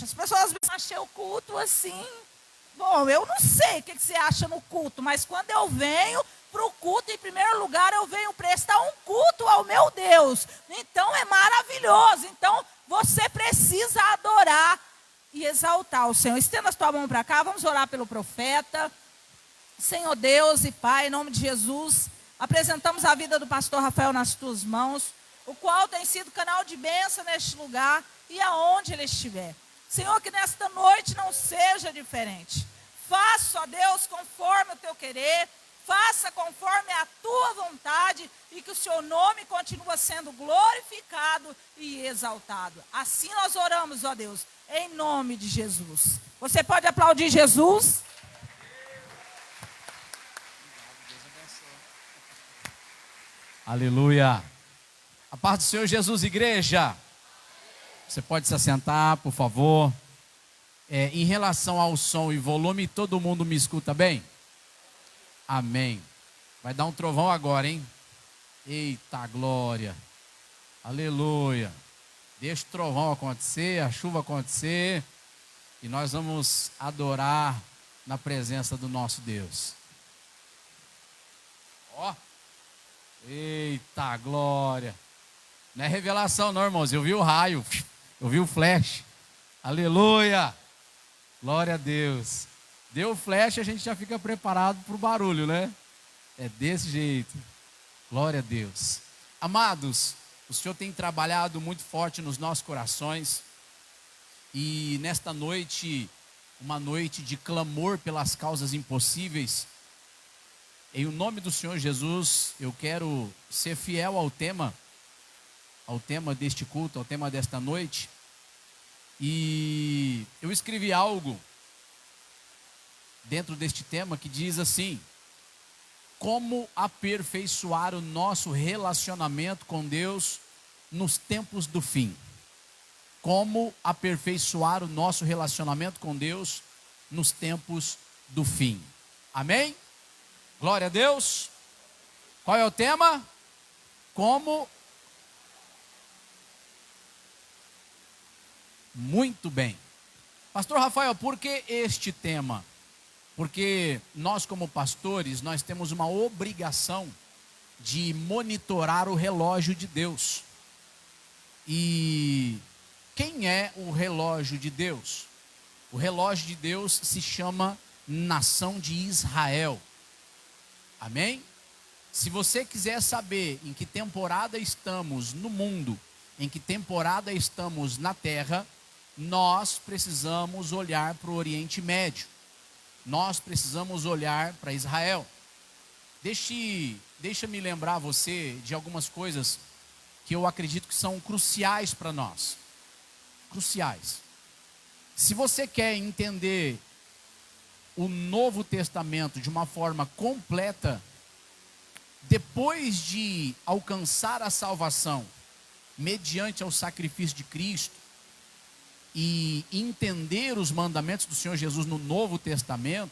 As pessoas acham o culto assim. Bom, eu não sei o que você acha no culto, mas quando eu venho para o culto, em primeiro lugar, eu venho prestar um culto ao meu Deus. Então é maravilhoso. Então você precisa adorar e exaltar o Senhor. Estenda a tua mão para cá, vamos orar pelo profeta. Senhor Deus e Pai, em nome de Jesus, apresentamos a vida do pastor Rafael nas tuas mãos, o qual tem sido canal de bênção neste lugar e aonde ele estiver. Senhor, que nesta noite não seja diferente. Faça, ó Deus, conforme o teu querer, faça conforme a tua vontade e que o seu nome continue sendo glorificado e exaltado. Assim nós oramos, ó Deus, em nome de Jesus. Você pode aplaudir Jesus? Aleluia. A paz do Senhor Jesus, igreja. Você pode se assentar, por favor. Em relação ao som e volume, todo mundo me escuta bem? Amém. Vai dar um trovão agora, hein? Eita glória. Aleluia. Deixa o trovão acontecer, a chuva acontecer. E nós vamos adorar na presença do nosso Deus. Ó. Eita glória. Não é revelação não, irmãos. Eu vi o raio. Eu vi o flash. Aleluia. Glória a Deus. Deu o flash, a gente já fica preparado para o barulho, né? É desse jeito. Glória a Deus. Amados, o Senhor tem trabalhado muito forte nos nossos corações. E nesta noite, uma noite de clamor pelas causas impossíveis, em nome do Senhor Jesus, eu quero ser fiel ao tema deste culto, ao tema desta noite. E eu escrevi algo dentro deste tema que diz assim: como aperfeiçoar o nosso relacionamento com Deus nos tempos do fim. Como aperfeiçoar o nosso relacionamento com Deus nos tempos do fim. Amém? Glória a Deus. Qual é o tema? Como? Muito bem. Pastor Rafael, por que este tema? Porque nós como pastores, nós temos uma obrigação de monitorar o relógio de Deus. E quem é o relógio de Deus? O relógio de Deus se chama Nação de Israel. Amém? Se você quiser saber em que temporada estamos no mundo, em que temporada estamos na terra, nós precisamos olhar para o Oriente Médio. Nós precisamos olhar para Israel. Deixa-me lembrar você de algumas coisas que eu acredito que são cruciais para nós. Cruciais. Se você quer entender o Novo Testamento de uma forma completa, depois de alcançar a salvação mediante ao sacrifício de Cristo e entender os mandamentos do Senhor Jesus no Novo Testamento,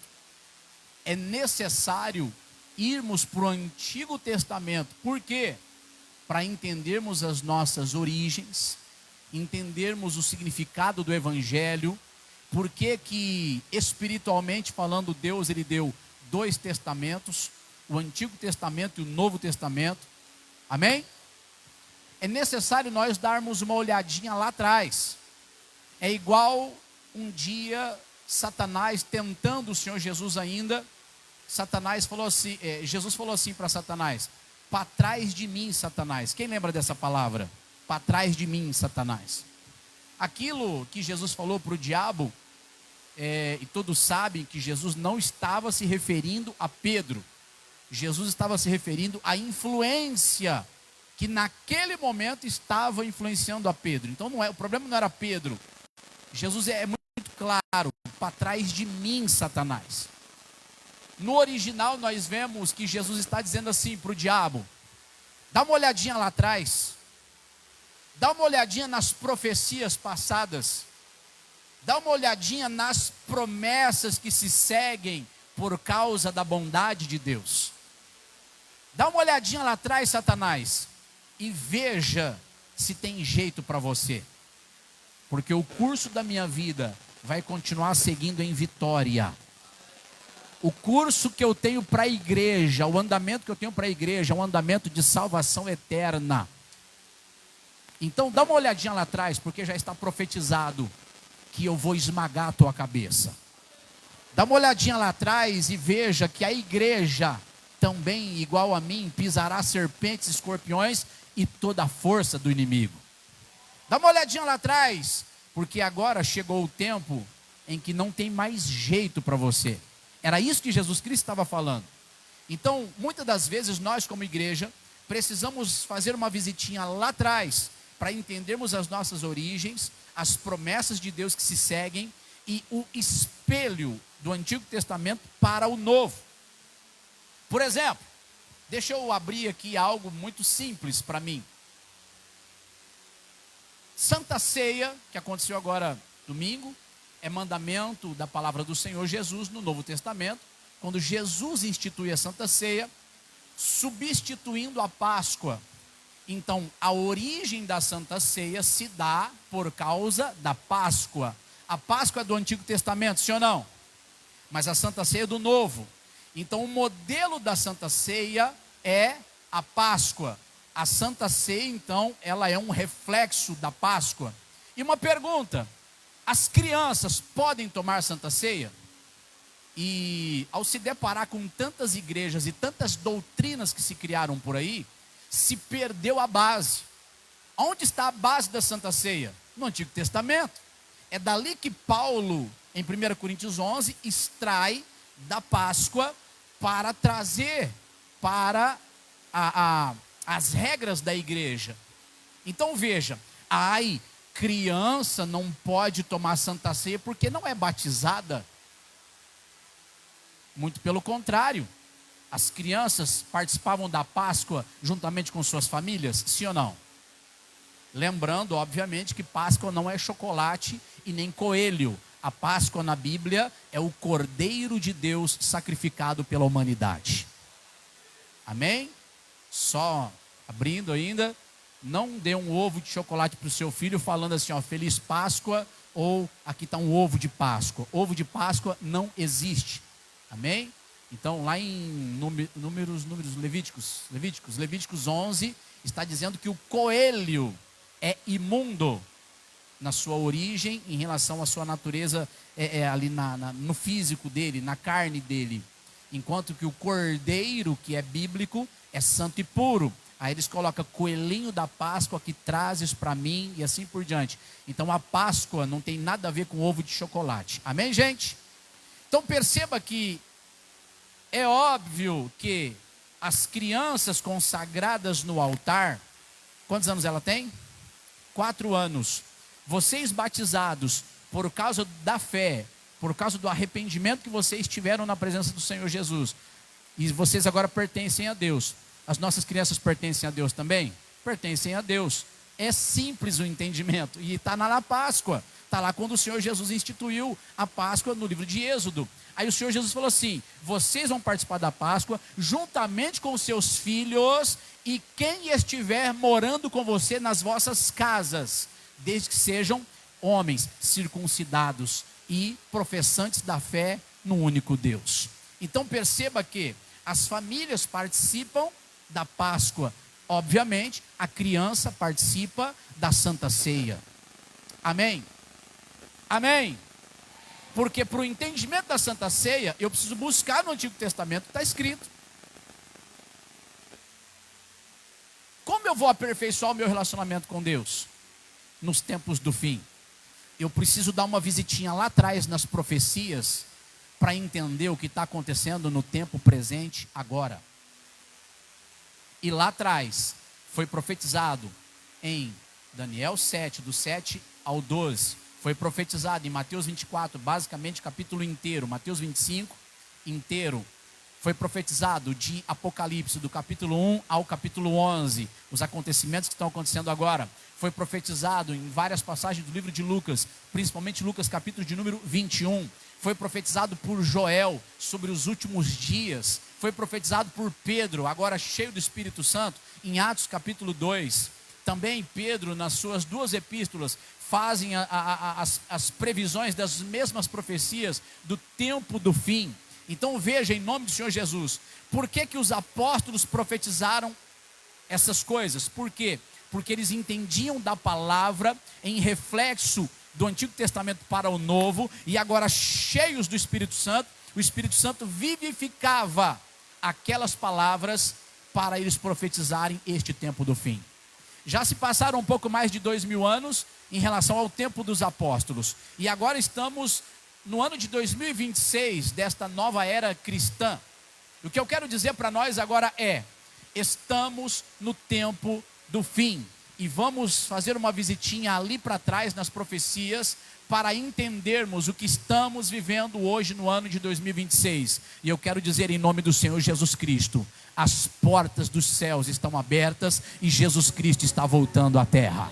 é necessário irmos para o Antigo Testamento. Por quê? Para entendermos as nossas origens, entendermos o significado do Evangelho, por que espiritualmente falando Deus ele deu 2 testamentos, o Antigo Testamento e o Novo Testamento. Amém? É necessário nós darmos uma olhadinha lá atrás. É igual um dia Satanás tentando o Senhor Jesus ainda. Satanás falou assim, Jesus falou assim para Satanás: para trás de mim, Satanás. Quem lembra dessa palavra? Para trás de mim, Satanás. Aquilo que Jesus falou para o diabo, e todos sabem que Jesus não estava se referindo a Pedro. Jesus estava se referindo à influência que naquele momento estava influenciando a Pedro. Então o problema não era Pedro. Jesus é muito claro: para trás de mim, Satanás. No original nós vemos que Jesus está dizendo assim para o diabo: dá uma olhadinha lá atrás, dá uma olhadinha nas profecias passadas, dá uma olhadinha nas promessas que se seguem por causa da bondade de Deus. Dá uma olhadinha lá atrás, Satanás, e veja se tem jeito para você. porque o curso da minha vida vai continuar seguindo em vitória. O curso que eu tenho para a igreja, o andamento que eu tenho para a igreja, é um andamento de salvação eterna. Então dá uma olhadinha lá atrás, porque já está profetizado que eu vou esmagar a tua cabeça. Dá uma olhadinha lá atrás e veja que a igreja também, igual a mim, pisará serpentes, escorpiões e toda a força do inimigo. Dá uma olhadinha lá atrás, porque agora chegou o tempo em que não tem mais jeito para você. Era isso que Jesus Cristo estava falando. Então, muitas das vezes nós como igreja precisamos fazer uma visitinha lá atrás para entendermos as nossas origens, as promessas de Deus que se seguem e o espelho do Antigo Testamento para o Novo. Por exemplo, deixa eu abrir aqui algo muito simples para mim. Santa Ceia, que aconteceu agora domingo, é mandamento da palavra do Senhor Jesus no Novo Testamento, quando Jesus institui a Santa Ceia, substituindo a Páscoa. Então, a origem da Santa Ceia se dá por causa da Páscoa. A Páscoa é do Antigo Testamento, sim ou não? Mas a Santa Ceia é do Novo. Então, o modelo da Santa Ceia é a Páscoa. A Santa Ceia, então, ela é um reflexo da Páscoa. E uma pergunta: as crianças podem tomar Santa Ceia? E ao se deparar com tantas igrejas e tantas doutrinas que se criaram por aí, se perdeu a base. Onde está a base da Santa Ceia? No Antigo Testamento. É dali que Paulo, em 1 Coríntios 11, extrai da Páscoa para trazer para as regras da igreja. Então veja, criança não pode tomar Santa Ceia porque não é batizada. Muito pelo contrário, as crianças participavam da Páscoa juntamente com suas famílias, sim ou não? Lembrando, obviamente, que Páscoa não é chocolate e nem coelho. A Páscoa na Bíblia é o Cordeiro de Deus sacrificado pela humanidade. Amém? Só abrindo ainda, não dê um ovo de chocolate para o seu filho falando assim, ó, Feliz Páscoa, ou aqui está um ovo de Páscoa. Ovo de Páscoa não existe. Amém? Então, lá em Levíticos 11, está dizendo que o coelho é imundo na sua origem, em relação à sua natureza, ali no físico dele, na carne dele. Enquanto que o cordeiro, que é bíblico, é santo e puro. Aí eles colocam coelhinho da Páscoa que trazes para mim e assim por diante. Então a Páscoa não tem nada a ver com ovo de chocolate. Amém, gente? Então perceba que é óbvio que as crianças consagradas no altar, quantos anos ela tem? 4 anos. Vocês batizados por causa da fé, por causa do arrependimento que vocês tiveram na presença do Senhor Jesus, e vocês agora pertencem a Deus. As nossas crianças pertencem a Deus também? Pertencem a Deus. É simples o entendimento. E está na Páscoa. Está lá quando o Senhor Jesus instituiu a Páscoa no livro de Êxodo. Aí o Senhor Jesus falou assim: vocês vão participar da Páscoa juntamente com os seus filhos e quem estiver morando com você nas vossas casas, desde que sejam homens circuncidados e professantes da fé no único Deus. Então perceba que as famílias participam da Páscoa. Obviamente, a criança participa da Santa Ceia. Amém? Amém? Porque para o entendimento da Santa Ceia, eu preciso buscar no Antigo Testamento o que está escrito. Como eu vou aperfeiçoar o meu relacionamento com Deus nos tempos do fim? Eu preciso dar uma visitinha lá atrás nas profecias para entender o que está acontecendo no tempo presente agora. E lá atrás foi profetizado em Daniel 7, do 7 ao 12. Foi profetizado em Mateus 24, basicamente capítulo inteiro. Mateus 25 inteiro. Foi profetizado de Apocalipse, do capítulo 1 ao capítulo 11. Os acontecimentos que estão acontecendo agora. Foi profetizado em várias passagens do livro de Lucas, principalmente Lucas capítulo de número 21. Foi profetizado por Joel sobre os últimos dias. Foi profetizado por Pedro, agora cheio do Espírito Santo, em Atos capítulo 2. Também Pedro, nas suas duas epístolas, fazem as previsões das mesmas profecias do tempo do fim. Então veja, em nome do Senhor Jesus, por que os apóstolos profetizaram essas coisas? Por quê? Porque eles entendiam da palavra em reflexo do Antigo Testamento para o Novo, e agora cheios do Espírito Santo, o Espírito Santo vivificava aquelas palavras para eles profetizarem este tempo do fim. Já se passaram um pouco mais de 2000 anos em relação ao tempo dos apóstolos, e agora estamos no ano de 2026 desta nova era cristã. O que eu quero dizer para nós agora é: estamos no tempo do fim, e vamos fazer uma visitinha ali para trás nas profecias para entendermos o que estamos vivendo hoje no ano de 2026. E eu quero dizer em nome do Senhor Jesus Cristo: as portas dos céus estão abertas e Jesus Cristo está voltando à terra.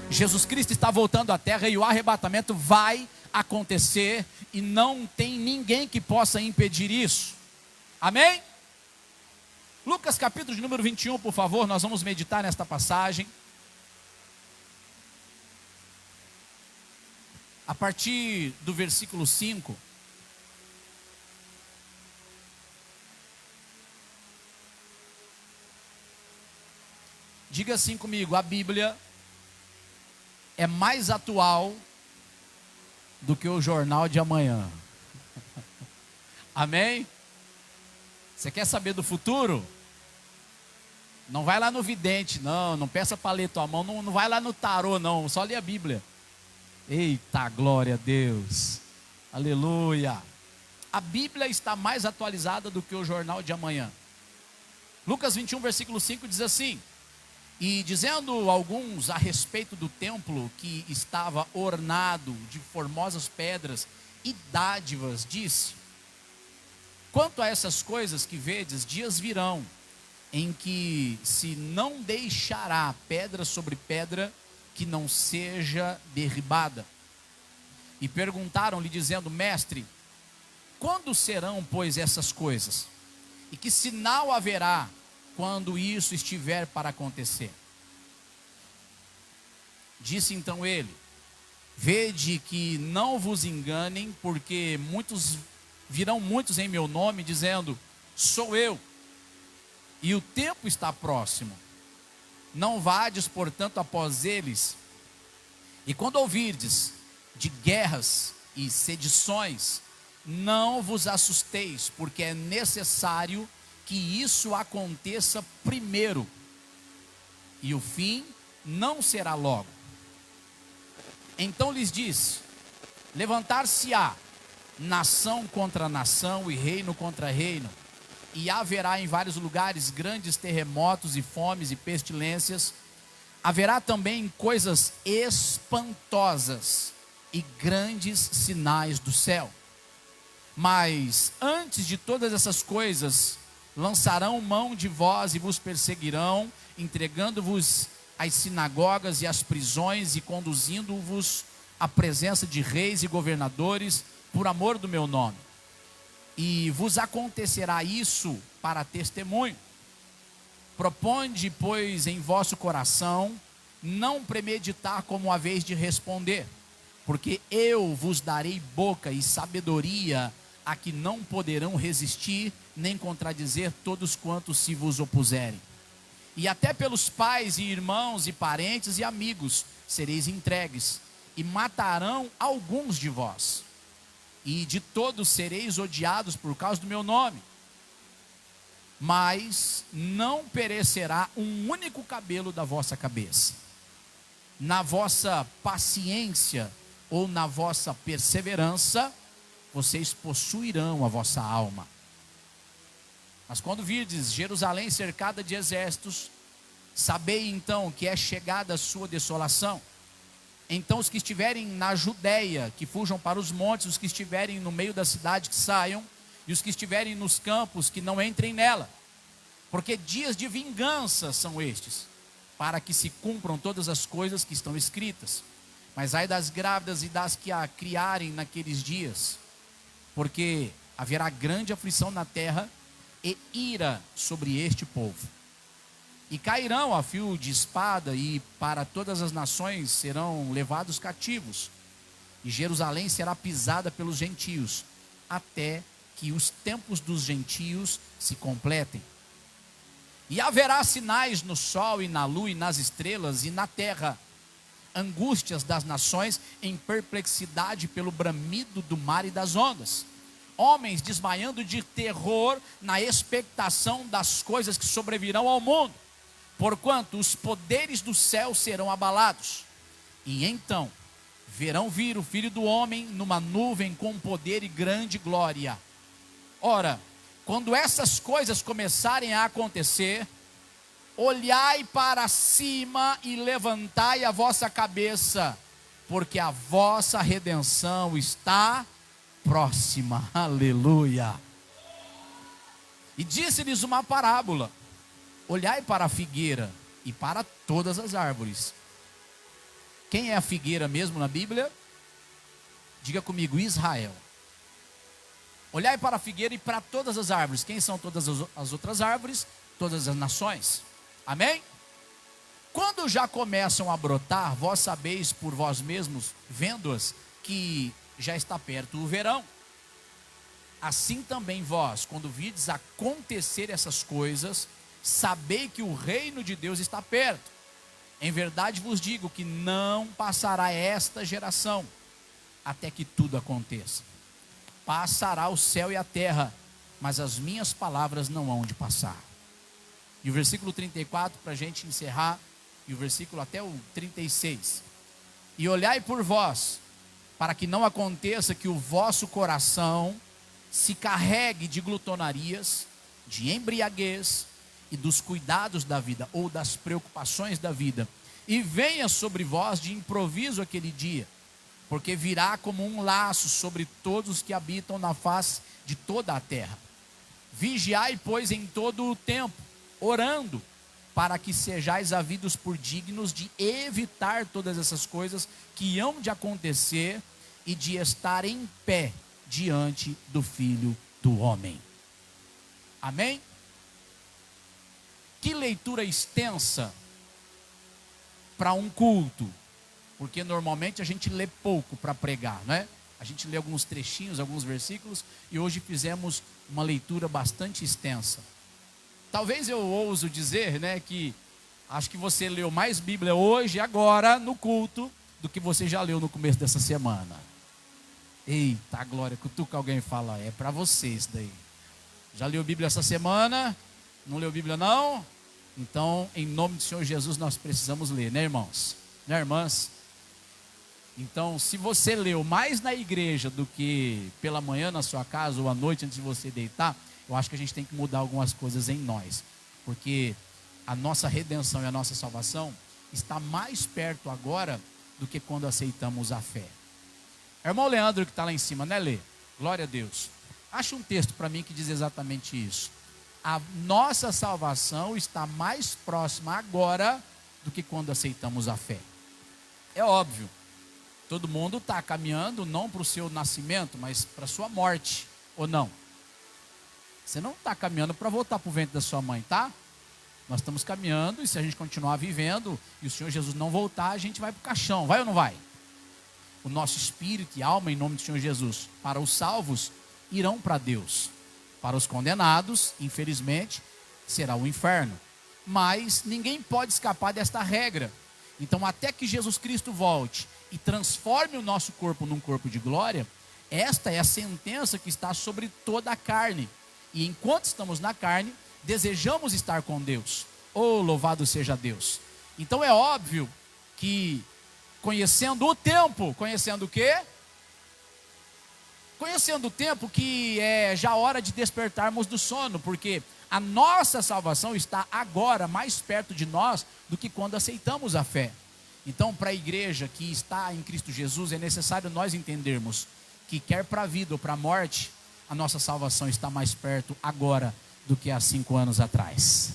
Jesus Cristo está voltando à terra e o arrebatamento vai acontecer e não tem ninguém que possa impedir isso. Amém? Lucas capítulo de número 21, por favor, nós vamos meditar nesta passagem. A partir do versículo 5. Diga assim comigo: a Bíblia é mais atual do que o jornal de amanhã. Amém? Você quer saber do futuro? Não vai lá no vidente, não peça para ler tua mão, não vai lá no tarô, não, só lê a Bíblia. Eita, glória a Deus, aleluia. A Bíblia está mais atualizada do que o jornal de amanhã. Lucas 21, versículo 5 diz assim: e dizendo alguns a respeito do templo que estava ornado de formosas pedras e dádivas, disse: quanto a essas coisas que vedes, dias virão em que se não deixará pedra sobre pedra que não seja derribada. E perguntaram-lhe dizendo: mestre, quando serão, pois, essas coisas? E que sinal haverá quando isso estiver para acontecer? Disse então ele: vede que não vos enganem, porque virão muitos em meu nome, dizendo: sou eu, e o tempo está próximo. Não vades, portanto, após eles. E quando ouvirdes de guerras e sedições, não vos assusteis, porque é necessário que isso aconteça primeiro, e o fim não será logo. Então lhes disse: levantar-se-á nação contra nação e reino contra reino, e haverá em vários lugares grandes terremotos e fomes e pestilências. Haverá também coisas espantosas e grandes sinais do céu. Mas antes de todas essas coisas, lançarão mão de vós e vos perseguirão, entregando-vos às sinagogas e às prisões e conduzindo-vos à presença de reis e governadores por amor do meu nome. E vos acontecerá isso para testemunho. Proponde, pois, em vosso coração não premeditar como a vez de responder, porque eu vos darei boca e sabedoria a que não poderão resistir nem contradizer todos quantos se vos opuserem. E até pelos pais e irmãos e parentes e amigos sereis entregues, e matarão alguns de vós, e de todos sereis odiados por causa do meu nome. Mas não perecerá um único cabelo da vossa cabeça. Na vossa paciência ou na vossa perseverança, vocês possuirão a vossa alma. Mas quando virdes Jerusalém cercada de exércitos, sabei então que é chegada a sua desolação. Então os que estiverem na Judéia, que fujam para os montes; os que estiverem no meio da cidade, que saiam; e os que estiverem nos campos, que não entrem nela. Porque dias de vingança são estes, para que se cumpram todas as coisas que estão escritas. Mas ai das grávidas e das que a criarem naqueles dias, porque haverá grande aflição na terra e ira sobre este povo. e cairão a fio de espada, e para todas as nações serão levados cativos, e Jerusalém será pisada pelos gentios, até que os tempos dos gentios se completem. E haverá sinais no sol e na lua e nas estrelas e na terra, angústias das nações em perplexidade pelo bramido do mar e das ondas, homens desmaiando de terror na expectação das coisas que sobrevirão ao mundo, porquanto os poderes do céu serão abalados. E então verão vir o Filho do Homem numa nuvem com poder e grande glória. Ora, quando essas coisas começarem a acontecer, olhai para cima e levantai a vossa cabeça, porque a vossa redenção está próxima. Aleluia. E disse-lhes uma parábola: olhai para a figueira e para todas as árvores. Quem é a figueira mesmo na Bíblia? Diga comigo: Israel. Olhai para a figueira e para todas as árvores. Quem são todas as outras árvores? Todas as nações. Amém? Quando já começam a brotar, vós sabeis por vós mesmos, vendo-as, que já está perto o verão. Assim também vós, quando vides acontecer essas coisas, sabei que o reino de Deus está perto. Em verdade vos digo que não passará esta geração, até que tudo aconteça. Passará o céu e a terra, mas as minhas palavras não hão de passar. E o versículo 34, para a gente encerrar, e o versículo até o 36. E olhai por vós, para que não aconteça que o vosso coração se carregue de glutonarias, de embriaguez e dos cuidados da vida, ou das preocupações da vida, e venha sobre vós de improviso aquele dia, porque virá como um laço sobre todos os que habitam na face de toda a terra. Vigiai, pois, em todo o tempo, orando, para que sejais havidos por dignos de evitar todas essas coisas que hão de acontecer e de estar em pé diante do Filho do Homem. Amém? Que leitura extensa para um culto, porque normalmente a gente lê pouco para pregar, não é? A gente lê alguns trechinhos, alguns versículos, e hoje fizemos uma leitura bastante extensa. Talvez eu ouso dizer, né, que acho que você leu mais Bíblia hoje, agora, no culto, do que você já leu no começo dessa semana. Eita, glória, cutuca alguém e fala: é para você isso daí. Já leu Bíblia essa semana? Não leu Bíblia não? Então, em nome do Senhor Jesus, nós precisamos ler, né, irmãos? Né, irmãs? Então, se você leu mais na igreja do que pela manhã na sua casa ou à noite antes de você deitar, eu acho que a gente tem que mudar algumas coisas em nós, porque a nossa redenção e a nossa salvação está mais perto agora do que quando aceitamos a fé. Irmão Leandro, que está lá em cima, né, Lê? Glória a Deus. Acha um texto para mim que diz exatamente isso. A nossa salvação está mais próxima agora do que quando aceitamos a fé. É óbvio, todo mundo está caminhando não para o seu nascimento, mas para a sua morte, ou não? Você não está caminhando para voltar para o ventre da sua mãe, tá? Nós estamos caminhando, e se a gente continuar vivendo e o Senhor Jesus não voltar, a gente vai para o caixão, vai ou não vai? O nosso espírito e alma, em nome do Senhor Jesus, para os salvos, irão para Deus. Para os condenados, infelizmente, será o inferno. Mas ninguém pode escapar desta regra. Então, até que Jesus Cristo volte e transforme o nosso corpo num corpo de glória, esta é a sentença que está sobre toda a carne. E enquanto estamos na carne, desejamos estar com Deus. Oh, louvado seja Deus. Então é óbvio que, conhecendo o tempo, conhecendo o quê? Conhecendo o tempo que é já hora de despertarmos do sono, porque a nossa salvação está agora mais perto de nós do que quando aceitamos a fé. Então, para a igreja que está em Cristo Jesus, é necessário nós entendermos que quer para a vida ou para a morte, a nossa salvação está mais perto agora do que há 5 anos atrás.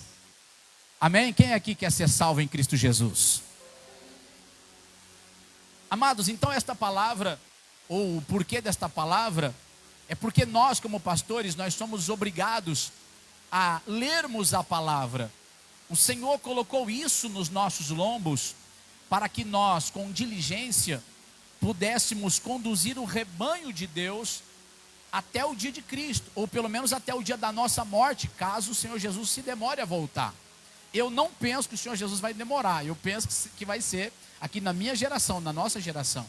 Amém? Quem aqui quer ser salvo em Cristo Jesus? Amados, então esta palavra, ou o porquê desta palavra, é porque nós como pastores, nós somos obrigados a lermos a palavra. O Senhor colocou isso nos nossos lombos para que nós, com diligência, pudéssemos conduzir o rebanho de Deus até o dia de Cristo, ou pelo menos até o dia da nossa morte, caso o Senhor Jesus se demore a voltar. Eu não penso que o Senhor Jesus vai demorar, eu penso que vai ser aqui na minha geração, na nossa geração.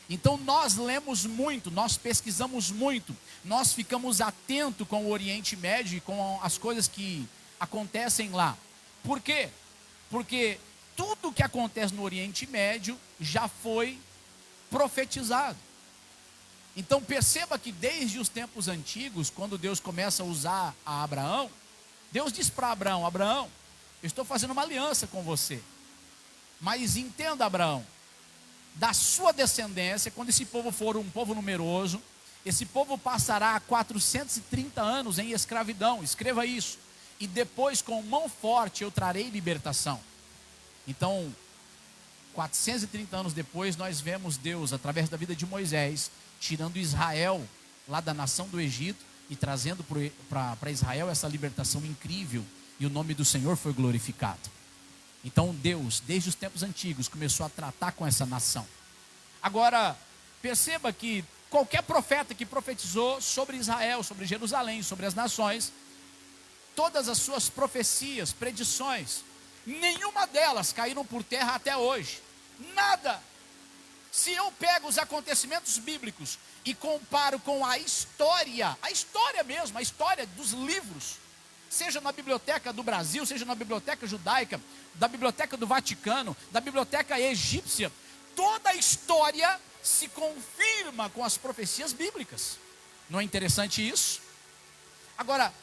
Então nós lemos muito, nós pesquisamos muito, nós ficamos atentos com o Oriente Médio e com as coisas que acontecem lá. Por quê? Porque tudo que acontece no Oriente Médio já foi profetizado. Então perceba que desde os tempos antigos, quando Deus começa a usar a Abraão, Deus diz para Abraão: Abraão, eu estou fazendo uma aliança com você, mas entenda, Abraão, da sua descendência, quando esse povo for um povo numeroso, esse povo passará 430 anos em escravidão, escreva isso, e depois com mão forte eu trarei libertação. Então 430 anos depois, nós vemos Deus, através da vida de Moisés, tirando Israel lá da nação do Egito e trazendo para Israel essa libertação incrível, e o nome do Senhor foi glorificado. Então Deus, desde os tempos antigos, começou a tratar com essa nação. Agora, perceba que qualquer profeta que profetizou sobre Israel, sobre Jerusalém, sobre as nações, todas as suas profecias, predições, nenhuma delas caíram por terra até hoje. Nada. Se eu pego os acontecimentos bíblicos e comparo com a história mesmo, a história dos livros, seja na biblioteca do Brasil, seja na biblioteca judaica, da biblioteca do Vaticano, da biblioteca egípcia, toda a história se confirma com as profecias bíblicas. Não é interessante isso? Agora,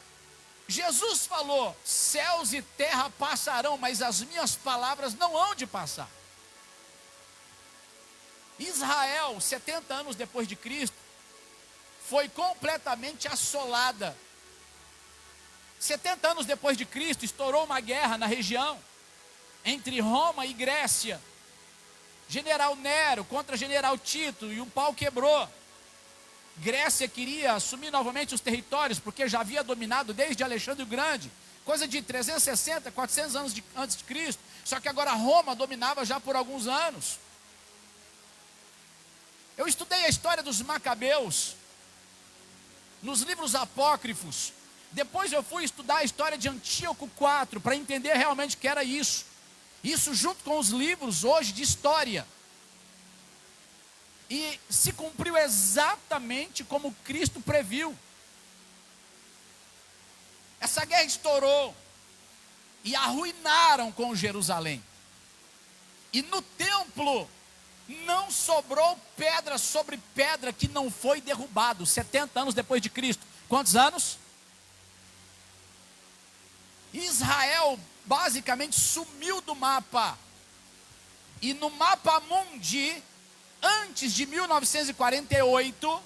Jesus falou: céus e terra passarão, mas as minhas palavras não hão de passar. Israel, 70 anos depois de Cristo, foi completamente assolada. 70 anos depois de Cristo, estourou uma guerra na região, entre Roma e Grécia. General Nero contra General Tito, e o pau quebrou. Grécia queria assumir novamente os territórios, porque já havia dominado desde Alexandre o Grande, coisa de 360, 400 anos antes de Cristo. Só que agora Roma dominava já por alguns anos. Eu estudei a história dos Macabeus nos livros apócrifos. Depois eu fui estudar a história de Antíoco IV para entender realmente o que era isso. Isso junto com os livros hoje de história. E se cumpriu exatamente como Cristo previu. Essa guerra estourou e arruinaram com Jerusalém. E no templo não sobrou pedra sobre pedra que não foi derrubado. 70 anos depois de Cristo. Quantos anos? Israel basicamente sumiu do mapa. E no mapa mundi, antes de 1948,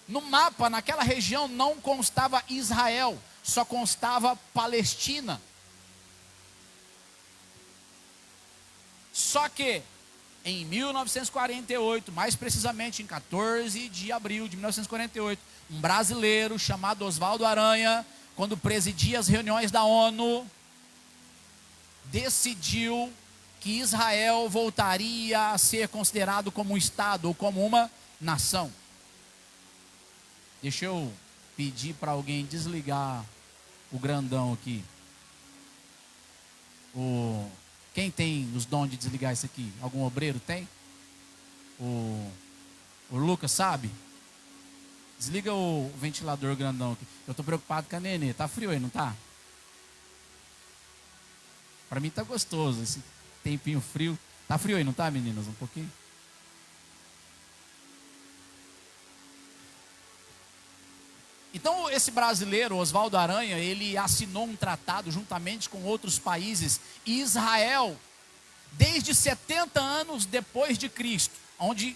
no mapa, naquela região, não constava Israel, só constava Palestina. Só que em 1948, mais precisamente em 14 de abril de 1948, um brasileiro chamado Osvaldo Aranha, quando presidia as reuniões da ONU, decidiu que Israel voltaria a ser considerado como um Estado ou como uma nação. Deixa eu pedir para alguém desligar o grandão aqui. Quem tem os dons de desligar isso aqui? Algum obreiro tem? O Lucas sabe? Desliga o ventilador grandão aqui. Eu estou preocupado com a Nenê. Tá frio aí, não tá? Para mim tá gostoso esse tempinho frio. Tá frio aí, não tá, meninas? Um pouquinho. Então esse brasileiro, Osvaldo Aranha, ele assinou um tratado juntamente com outros países. E Israel, desde 70 anos depois de Cristo, onde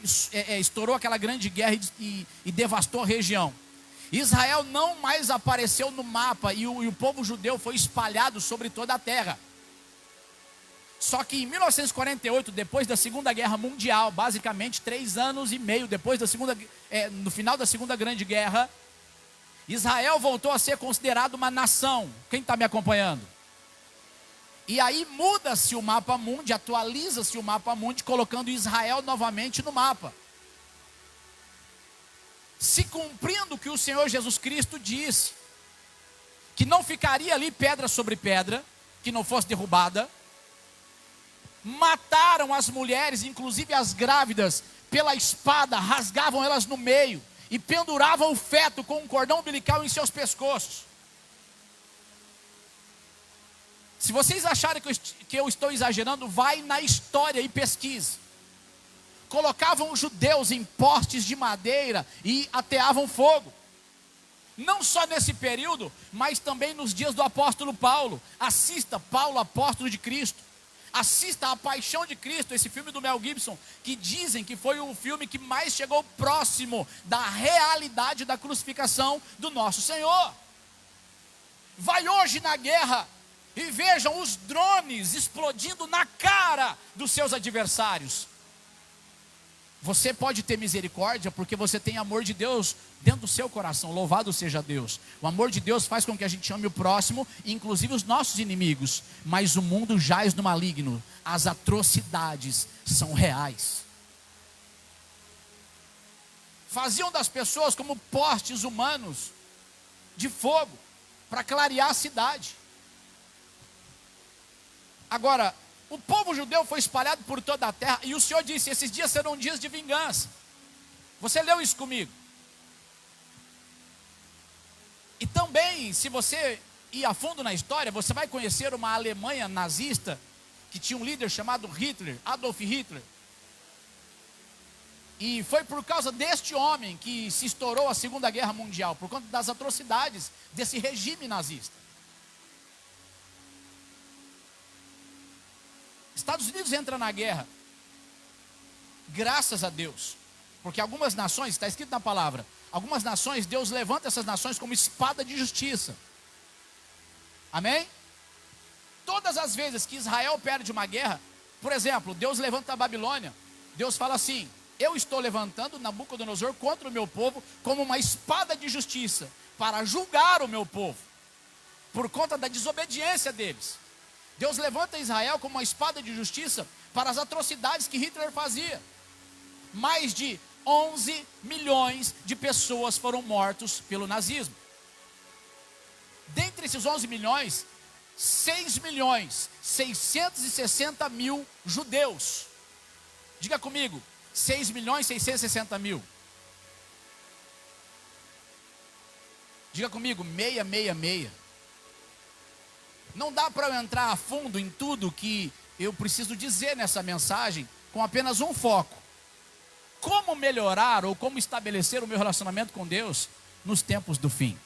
estourou aquela grande guerra e devastou a região, Israel não mais apareceu no mapa e o povo judeu foi espalhado sobre toda a terra. Só que em 1948, depois da Segunda Guerra Mundial, basicamente 3 anos e meio depois no final da Segunda Grande Guerra, Israel voltou a ser considerado uma nação. Quem está me acompanhando? E aí muda-se o mapa mundi, atualiza-se o mapa mundi, colocando Israel novamente no mapa. Se cumprindo o que o Senhor Jesus Cristo disse, que não ficaria ali pedra sobre pedra, que não fosse derrubada. Mataram as mulheres, inclusive as grávidas, pela espada, rasgavam elas no meio e penduravam o feto com um cordão umbilical em seus pescoços. Se vocês acharem que eu estou exagerando, vai na história e pesquise. Colocavam os judeus em postes de madeira e ateavam fogo. Não só nesse período, mas também nos dias do apóstolo Paulo. Assista Paulo, apóstolo de Cristo. Assista A Paixão de Cristo, esse filme do Mel Gibson, que dizem que foi o filme que mais chegou próximo da realidade da crucificação do nosso Senhor. Vai hoje na guerra e vejam os drones explodindo na cara dos seus adversários. Você pode ter misericórdia porque você tem amor de Deus dentro do seu coração. Louvado seja Deus. O amor de Deus faz com que a gente ame o próximo, inclusive os nossos inimigos. Mas o mundo jaz no maligno. As atrocidades são reais. Faziam das pessoas como postes humanos de fogo para clarear a cidade. Agora, o povo judeu foi espalhado por toda a terra, e o Senhor disse: esses dias serão dias de vingança. Você leu isso comigo? E também, se você ir a fundo na história, você vai conhecer uma Alemanha nazista, que tinha um líder chamado Hitler, Adolf Hitler. E foi por causa deste homem que se estourou a Segunda Guerra Mundial, por conta das atrocidades desse regime nazista. Estados Unidos entra na guerra, graças a Deus, porque algumas nações, está escrito na palavra, algumas nações, Deus levanta essas nações como espada de justiça. Amém? Todas as vezes que Israel perde uma guerra, por exemplo, Deus levanta a Babilônia, Deus fala assim: eu estou levantando Nabucodonosor contra o meu povo como uma espada de justiça, para julgar o meu povo, por conta da desobediência deles. Deus levanta Israel como uma espada de justiça para as atrocidades que Hitler fazia. Mais de 11 milhões de pessoas foram mortos pelo nazismo. Dentre esses 11 milhões, 6 milhões 660 mil judeus. Diga comigo, 6 milhões 660 mil. Diga comigo, 666. Não dá para eu entrar a fundo em tudo que eu preciso dizer nessa mensagem com apenas um foco. Como melhorar ou como estabelecer o meu relacionamento com Deus nos tempos do fim.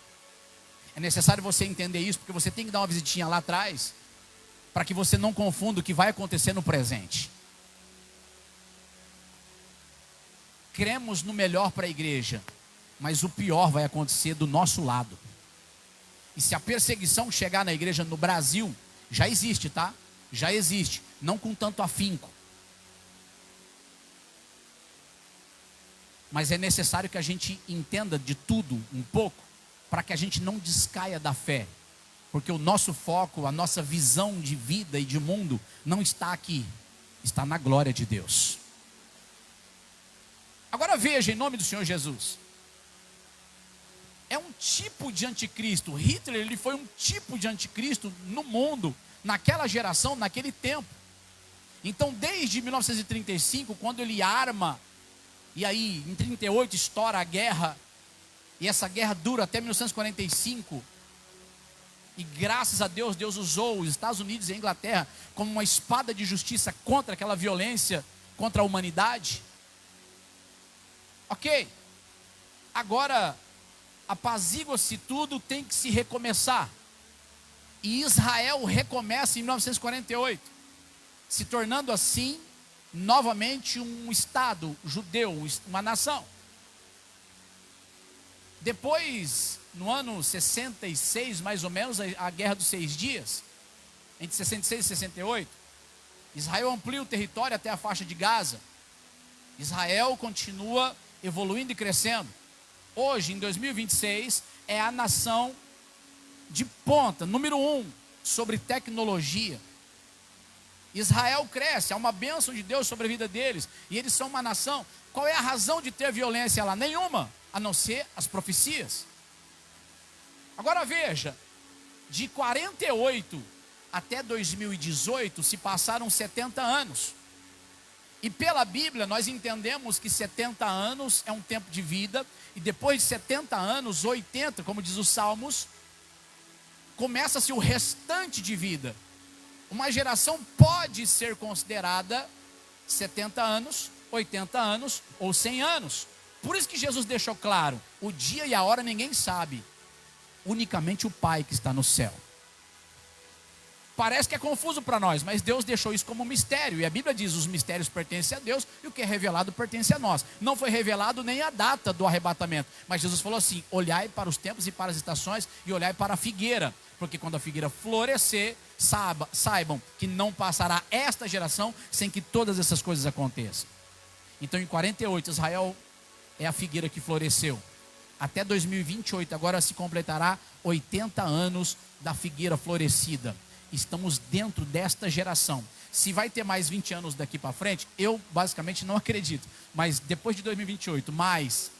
É necessário você entender isso, porque você tem que dar uma visitinha lá atrás, para que você não confunda o que vai acontecer no presente. Cremos no melhor para a igreja, mas o pior vai acontecer do nosso lado. E se a perseguição chegar na igreja no Brasil, já existe, tá? Já existe, não com tanto afinco. Mas é necessário que a gente entenda de tudo um pouco, para que a gente não descaia da fé. Porque o nosso foco, a nossa visão de vida e de mundo, não está aqui, está na glória de Deus. Agora veja, em nome do Senhor Jesus. É um tipo de anticristo. Hitler, ele foi um tipo de anticristo no mundo, naquela geração, naquele tempo. Então, desde 1935, quando ele arma, e aí em 1938 estoura a guerra, e essa guerra dura até 1945, e graças a Deus, Deus usou os Estados Unidos e a Inglaterra como uma espada de justiça contra aquela violência, contra a humanidade. Ok, agora apazigua-se tudo, tem que se recomeçar. E Israel recomeça em 1948, se tornando assim, novamente um Estado judeu, uma nação. Depois, no ano 66, mais ou menos, a Guerra dos 6 Dias, entre 66 e 68, Israel amplia o território até a faixa de Gaza. Israel continua evoluindo e crescendo. Hoje, em 2026, é a nação de ponta, número 1, sobre tecnologia, Israel cresce, há uma bênção de Deus sobre a vida deles, e eles são uma nação. Qual é a razão de ter violência lá? Nenhuma, a não ser as profecias. Agora veja, de 48 até 2018 se passaram 70 anos. E pela Bíblia nós entendemos que 70 anos é um tempo de vida, e depois de 70 anos, 80, como diz os Salmos, começa-se o restante de vida. Uma geração pode ser considerada 70 anos, 80 anos ou 100 anos. Por isso que Jesus deixou claro, o dia e a hora ninguém sabe, unicamente o Pai que está no céu. Parece que é confuso para nós, mas Deus deixou isso como um mistério. E a Bíblia diz, os mistérios pertencem a Deus e o que é revelado pertence a nós. Não foi revelado nem a data do arrebatamento, mas Jesus falou assim, olhai para os tempos e para as estações e olhai para a figueira, porque quando a figueira florescer, saibam que não passará esta geração sem que todas essas coisas aconteçam. Então em 48 Israel é a figueira que floresceu. Até 2028 agora se completará 80 anos da figueira florescida. Estamos dentro desta geração. Se vai ter mais 20 anos daqui para frente, eu basicamente não acredito. Mas depois de 2028, mais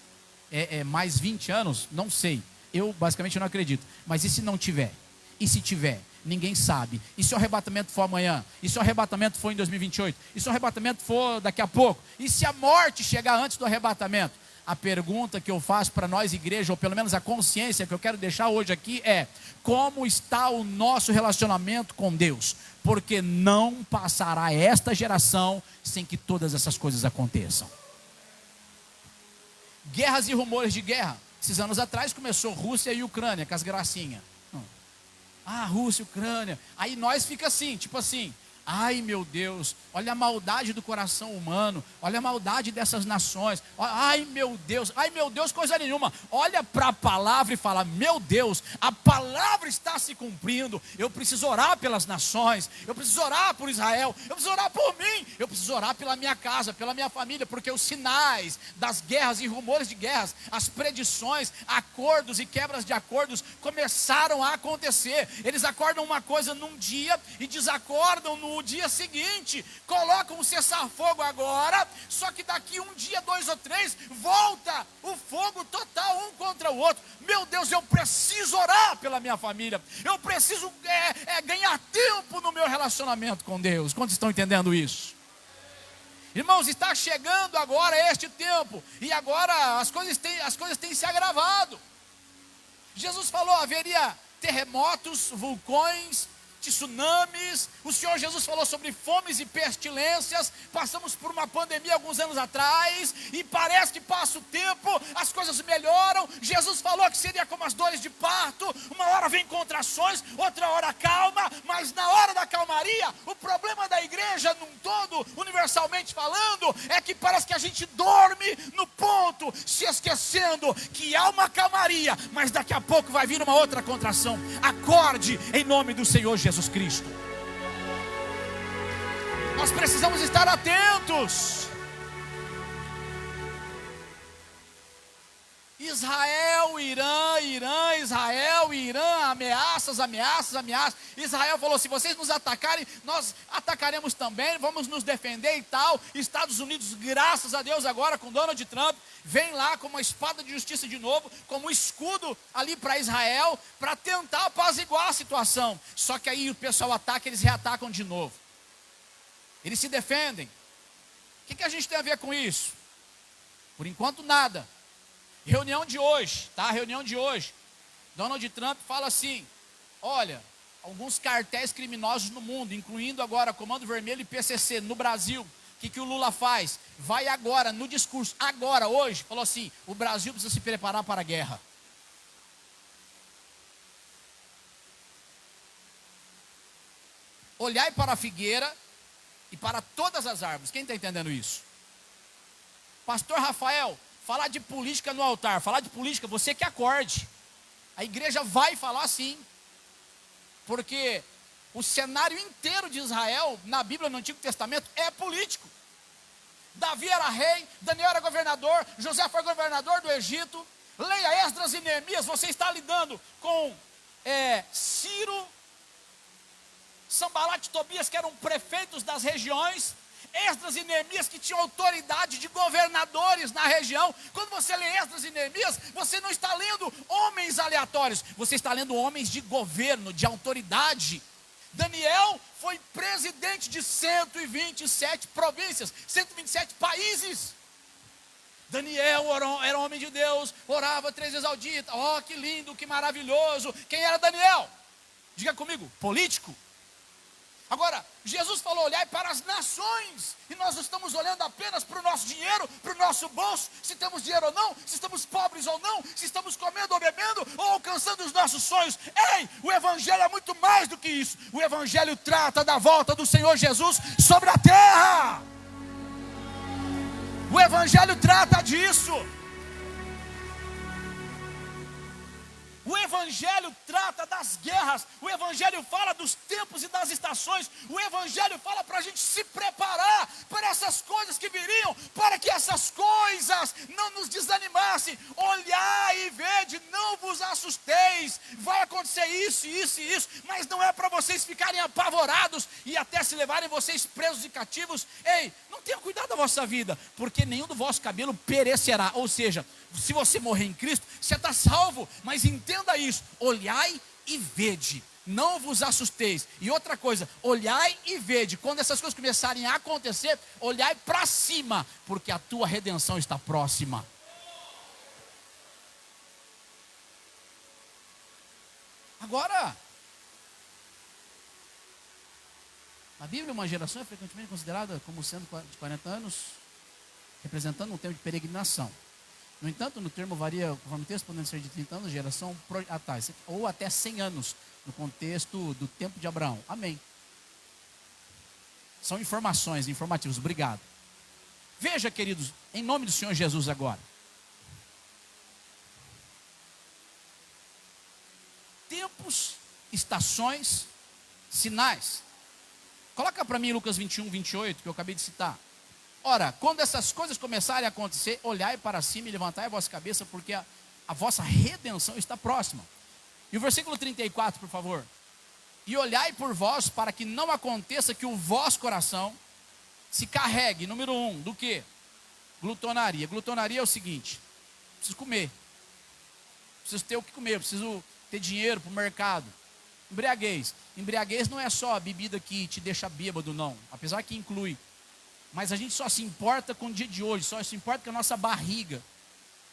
20 anos, não sei. Eu basicamente não acredito. Mas e se não tiver? E se tiver? Ninguém sabe. E se o arrebatamento for amanhã? E se o arrebatamento for em 2028? E se o arrebatamento for daqui a pouco? E se a morte chegar antes do arrebatamento? A pergunta que eu faço para nós, igreja, ou pelo menos a consciência que eu quero deixar hoje aqui é: como está o nosso relacionamento com Deus? Porque não passará esta geração sem que todas essas coisas aconteçam. Guerras e rumores de guerra. Esses anos atrás começou Rússia e Ucrânia, com as gracinhas. Rússia e Ucrânia. Aí nós fica assim, tipo assim, ai meu Deus, olha a maldade do coração humano, olha a maldade dessas nações, ai meu Deus, coisa nenhuma. Olha para a palavra e fala, meu Deus, a palavra está se cumprindo. Eu preciso orar pelas nações, eu preciso orar por Israel, eu preciso orar por mim, eu preciso orar pela minha casa, pela minha família, porque os sinais das guerras e rumores de guerras, as predições, acordos e quebras de acordos começaram a acontecer. Eles acordam uma coisa num dia e desacordam no dia seguinte, colocam o cessar-fogo agora, só que daqui um dia, 2 ou 3, volta o fogo total um contra o outro. Meu Deus, eu preciso orar pela minha família, eu preciso ganhar tempo no meu relacionamento com Deus. Quantos estão entendendo isso? Irmãos, está chegando agora este tempo, e agora as coisas têm se agravado. Jesus falou, haveria terremotos, vulcões, tsunamis. O Senhor Jesus falou sobre fomes e pestilências. Passamos por uma pandemia alguns anos atrás, e parece que passa o tempo, as coisas melhoram. Jesus falou que seria como as dores de parto, uma hora vem contrações, outra hora calma, mas na hora da calmaria, o problema da igreja num todo, universalmente falando, é que parece que a gente dorme no ponto, se esquecendo que há uma calmaria, mas daqui a pouco vai vir uma outra contração. Acorde em nome do Senhor Jesus Cristo. Nós precisamos estar atentos. Israel, Irã, Israel, Irã, ameaças. Israel falou, se vocês nos atacarem, nós atacaremos também, vamos nos defender e tal. Estados Unidos, graças a Deus agora com Donald Trump, vem lá com uma espada de justiça de novo, como um escudo ali para Israel, para tentar apaziguar a situação. Só que aí o pessoal ataca, eles reatacam de novo. Eles se defendem. O que a gente tem a ver com isso? Por enquanto nada. Reunião de hoje, tá? Reunião de hoje. Donald Trump fala assim, olha, alguns cartéis criminosos no mundo, incluindo agora Comando Vermelho e PCC no Brasil. O que o Lula faz? Vai agora, no discurso, agora, hoje, falou assim, o Brasil precisa se preparar para a guerra. Olhai para a figueira e para todas as árvores. Quem está entendendo isso? Pastor Rafael, falar de política no altar, falar de política, você que acorde. A igreja vai falar sim, porque o cenário inteiro de Israel, na Bíblia, no Antigo Testamento, é político. Davi era rei, Daniel era governador, José foi governador do Egito. Leia Esdras e Neemias, você está lidando com Ciro Sanbalat e Tobias, que eram prefeitos das regiões, Esdras e Neemias, que tinham autoridade de governadores na região. Quando você lê Esdras e Neemias, você não está lendo homens aleatórios, você está lendo homens de governo, de autoridade. Daniel foi presidente de 127 províncias, 127 países. Daniel era homem de Deus, orava 3 vezes ao dia. Oh, que lindo, que maravilhoso. Quem era Daniel? Diga comigo, político. Agora, Jesus falou, olhai para as nações, e nós estamos olhando apenas para o nosso dinheiro, para o nosso bolso, se temos dinheiro ou não, se estamos pobres ou não, se estamos comendo ou bebendo, ou alcançando os nossos sonhos. Ei, o Evangelho é muito mais do que isso. O Evangelho trata da volta do Senhor Jesus sobre a terra. O Evangelho trata disso. O Evangelho trata das guerras, o Evangelho fala dos tempos e das estações, o Evangelho fala para a gente se preparar para essas coisas que viriam, para que essas coisas não nos desanimassem. Olhai e vede, não vos assusteis, vai acontecer isso, isso e isso, mas não é para vocês ficarem apavorados e até se levarem vocês presos e cativos. Ei, não tenham cuidado da vossa vida, porque nenhum do vosso cabelo perecerá. Ou seja, se você morrer em Cristo, você está salvo, mas entenda isso, olhai e vede, não vos assusteis. E outra coisa, olhai e vede, quando essas coisas começarem a acontecer, olhai para cima, porque a tua redenção está próxima. Agora, na Bíblia, uma geração é frequentemente considerada como sendo de 40 anos, representando um tempo de peregrinação. No entanto, no termo varia, conforme o texto, podendo ser de 30 anos, geração ou até 100 anos, no contexto do tempo de Abraão. Amém. São informações, informativos, obrigado. Veja, queridos, em nome do Senhor Jesus agora. Tempos, estações, sinais. Coloca para mim Lucas 21, 28, que eu acabei de citar. Ora, quando essas coisas começarem a acontecer, olhai para cima e levantai a vossa cabeça, porque a vossa redenção está próxima. E o versículo 34, por favor. E olhai por vós, para que não aconteça que o vosso coração se carregue, número 1, do que? Glutonaria. Glutonaria é o seguinte: preciso comer, preciso ter o que comer, preciso ter dinheiro para o mercado. Embriaguez. Embriaguez não é só a bebida que te deixa bêbado, não, apesar que inclui. Mas a gente só se importa com o dia de hoje, só se importa com a nossa barriga.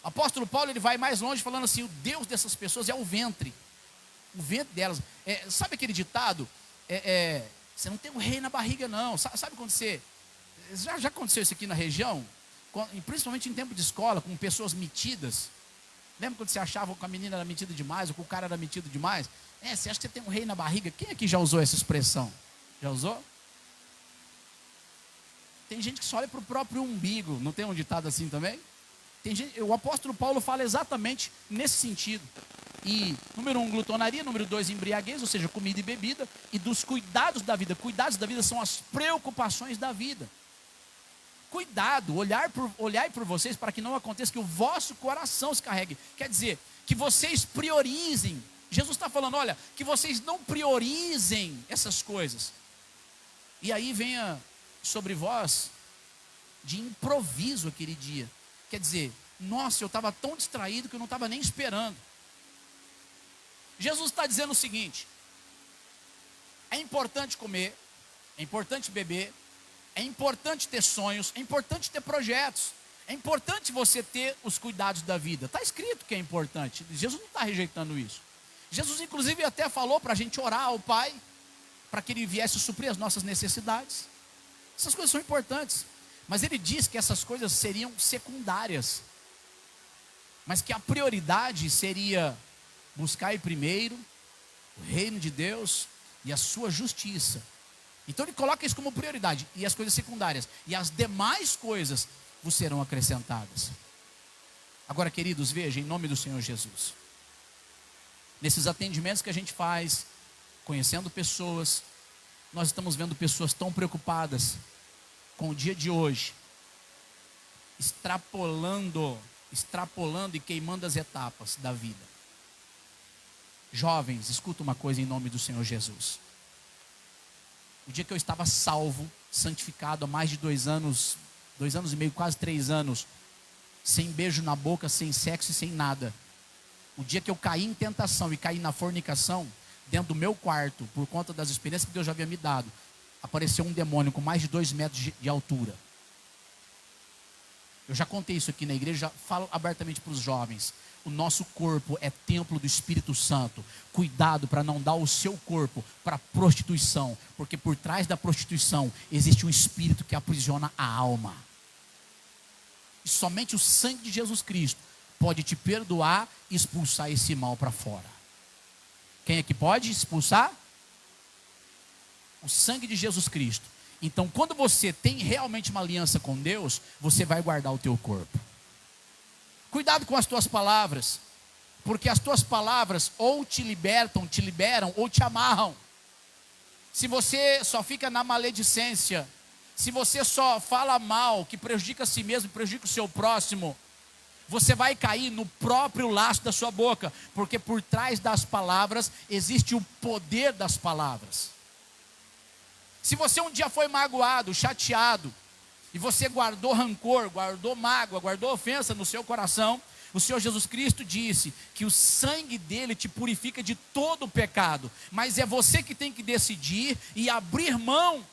O apóstolo Paulo, ele vai mais longe falando assim, o Deus dessas pessoas é o ventre delas. Sabe aquele ditado? Você não tem um rei na barriga não. Sabe quando você... Já aconteceu isso aqui na região? Principalmente em tempo de escola, com pessoas metidas. Lembra quando você achava que a menina era metida demais, ou que o cara era metido demais? Você acha que você tem um rei na barriga? Quem aqui já usou essa expressão? Já usou? Tem gente que só olha para o próprio umbigo. Não tem um ditado assim também? O apóstolo Paulo fala exatamente nesse sentido. E número 1, glutonaria. Número 2, embriaguez, ou seja, comida e bebida. E dos cuidados da vida. Cuidados da vida são as preocupações da vida. Cuidado, olhai por vocês para que não aconteça que o vosso coração se carregue. Quer dizer, que vocês priorizem. Jesus está falando, olha, que vocês não priorizem essas coisas. E aí venha sobre vós de improviso aquele dia. Quer dizer, nossa, eu estava tão distraído que eu não estava nem esperando. Jesus está dizendo o seguinte: é importante comer, é importante beber, é importante ter sonhos, é importante ter projetos, é importante você ter os cuidados da vida. Está escrito que é importante. Jesus não está rejeitando isso. Jesus inclusive até falou para a gente orar ao Pai, para que Ele viesse suprir as nossas necessidades. Essas coisas são importantes, mas Ele diz que essas coisas seriam secundárias, mas que a prioridade seria buscar primeiro o reino de Deus e a sua justiça. Então Ele coloca isso como prioridade, e as coisas secundárias, e as demais coisas vos serão acrescentadas. Agora, queridos, veja, em nome do Senhor Jesus, nesses atendimentos que a gente faz, conhecendo pessoas, nós estamos vendo pessoas tão preocupadas com o dia de hoje, extrapolando e queimando as etapas da vida. Jovens, escuta uma coisa em nome do Senhor Jesus. O dia que eu estava salvo, santificado há mais de 2 anos, 2 anos e meio, quase 3 anos, sem beijo na boca, sem sexo e sem nada. O dia que eu caí em tentação e caí na fornicação, dentro do meu quarto, por conta das experiências que Deus já havia me dado, apareceu um demônio com mais de 2 metros de altura. Eu já contei isso aqui na igreja, já falo abertamente para os jovens. O nosso corpo é templo do Espírito Santo. Cuidado para não dar o seu corpo para prostituição, porque por trás da prostituição existe um espírito que aprisiona a alma. E somente o sangue de Jesus Cristo pode te perdoar e expulsar esse mal para fora. Quem é que pode expulsar? O sangue de Jesus Cristo. Então, quando você tem realmente uma aliança com Deus, você vai guardar o teu corpo. Cuidado com as tuas palavras, porque as tuas palavras ou te liberam ou te amarram. Se você só fica na maledicência, se você só fala mal, que prejudica a si mesmo, prejudica o seu próximo, você vai cair no próprio laço da sua boca, porque por trás das palavras existe o poder das palavras. Se você um dia foi magoado, chateado, e você guardou rancor, guardou mágoa, guardou ofensa no seu coração, o Senhor Jesus Cristo disse que o sangue dele te purifica de todo o pecado, mas é você que tem que decidir e abrir mão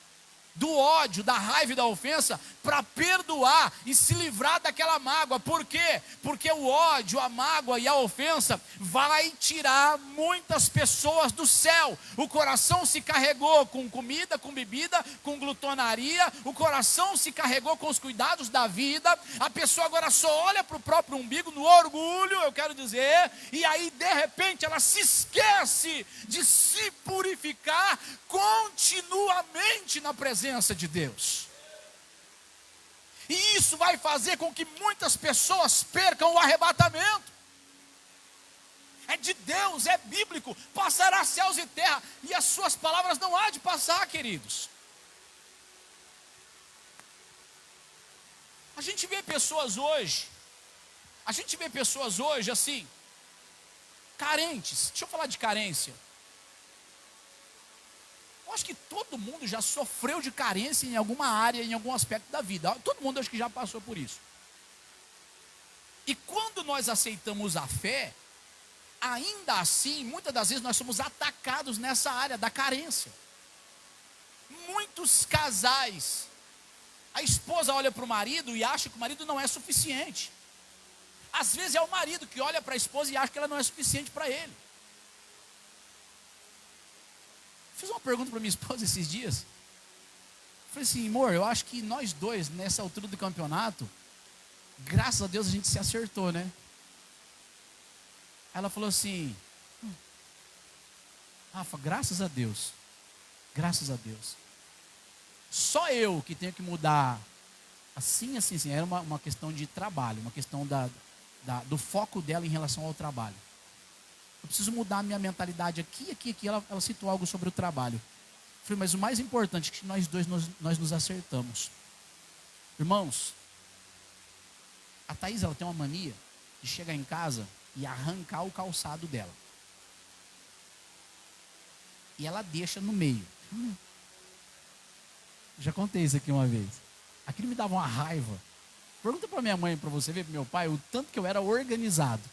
do ódio, da raiva e da ofensa, para perdoar e se livrar daquela mágoa. Por quê? Porque o ódio, a mágoa e a ofensa vai tirar muitas pessoas do céu. O coração se carregou com comida, com bebida, com glutonaria, o coração se carregou com os cuidados da vida, a pessoa agora só olha para o próprio umbigo, no orgulho, eu quero dizer, e aí de repente ela se esquece de se purificar continuamente na presença de Deus. E isso vai fazer com que muitas pessoas percam o arrebatamento. É de Deus, é bíblico, passará céus e terra, e as suas palavras não há de passar, queridos. A gente vê pessoas hoje assim, carentes. Deixa eu falar de carência. Eu acho que todo mundo já sofreu de carência em alguma área, em algum aspecto da vida. Todo mundo acho que já passou por isso. E quando nós aceitamos a fé, ainda assim, muitas das vezes nós somos atacados nessa área da carência. Muitos casais, a esposa olha para o marido e acha que o marido não é suficiente. Às vezes é o marido que olha para a esposa e acha que ela não é suficiente para ele. Fiz uma pergunta para minha esposa esses dias. Falei assim, amor, eu acho que nós dois, nessa altura do campeonato, graças a Deus a gente se acertou, né? Ela falou assim, Rafa, graças a Deus. Graças a Deus. Só eu que tenho que mudar assim. Era uma questão de trabalho, uma questão do foco dela em relação ao trabalho. Eu preciso mudar a minha mentalidade aqui. Ela citou algo sobre o trabalho. Eu falei, mas o mais importante é que nós dois nós nos acertamos. Irmãos, a Thaís, ela tem uma mania de chegar em casa e arrancar o calçado dela. E ela deixa no meio. Já contei isso aqui uma vez. Aquilo me dava uma raiva. Pergunta para minha mãe, para você ver, para meu pai, o tanto que eu era organizado.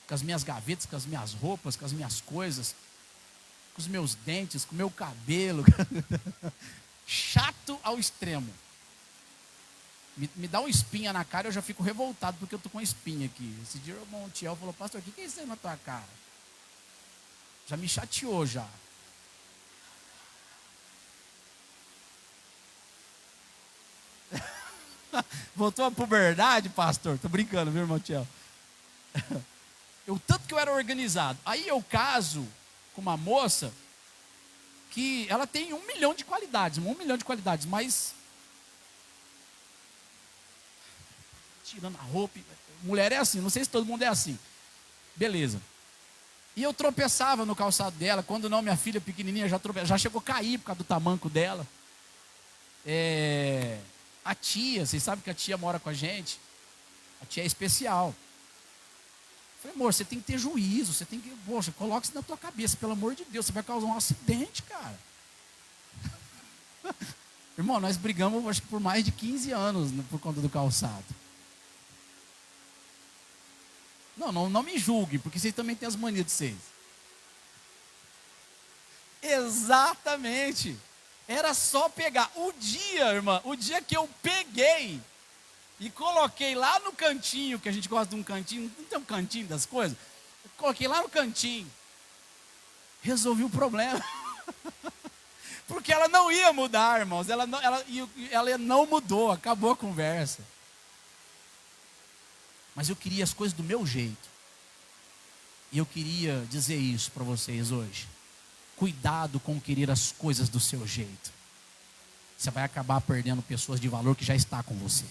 Com as minhas gavetas, com as minhas roupas, com as minhas coisas, com os meus dentes, com o meu cabelo. Chato ao extremo. Me dá uma espinha na cara, eu já fico revoltado porque eu estou com uma espinha aqui. Esse dia o irmão Tiel falou, pastor, o que é isso aí na tua cara? Já me chateou já. Voltou a puberdade, pastor? Tô brincando, viu, irmão Tiel? O tanto que eu era organizado. Aí eu caso com uma moça que ela tem 1 milhão de qualidades, mas tirando a roupa, mulher é assim, não sei se todo mundo é assim. Beleza. E eu tropeçava no calçado dela, quando não, minha filha pequenininha já chegou a cair por causa do tamanco dela. A tia, vocês sabem que a tia mora com a gente, a tia é especial. Falei, amor, você tem que ter juízo, poxa, coloca isso na tua cabeça, pelo amor de Deus, você vai causar um acidente, cara. Irmão, nós brigamos acho que por mais de 15 anos por conta do calçado. Não me julguem, porque vocês também têm as manias de vocês. Exatamente. Era só pegar. O dia que eu peguei e coloquei lá no cantinho, que a gente gosta de um cantinho, não tem um cantinho das coisas? Eu coloquei lá no cantinho. Resolvi o problema. Porque ela não ia mudar, irmãos. Ela não mudou, acabou a conversa. Mas eu queria as coisas do meu jeito. E eu queria dizer isso para vocês hoje. Cuidado com querer as coisas do seu jeito. Você vai acabar perdendo pessoas de valor que já está com você.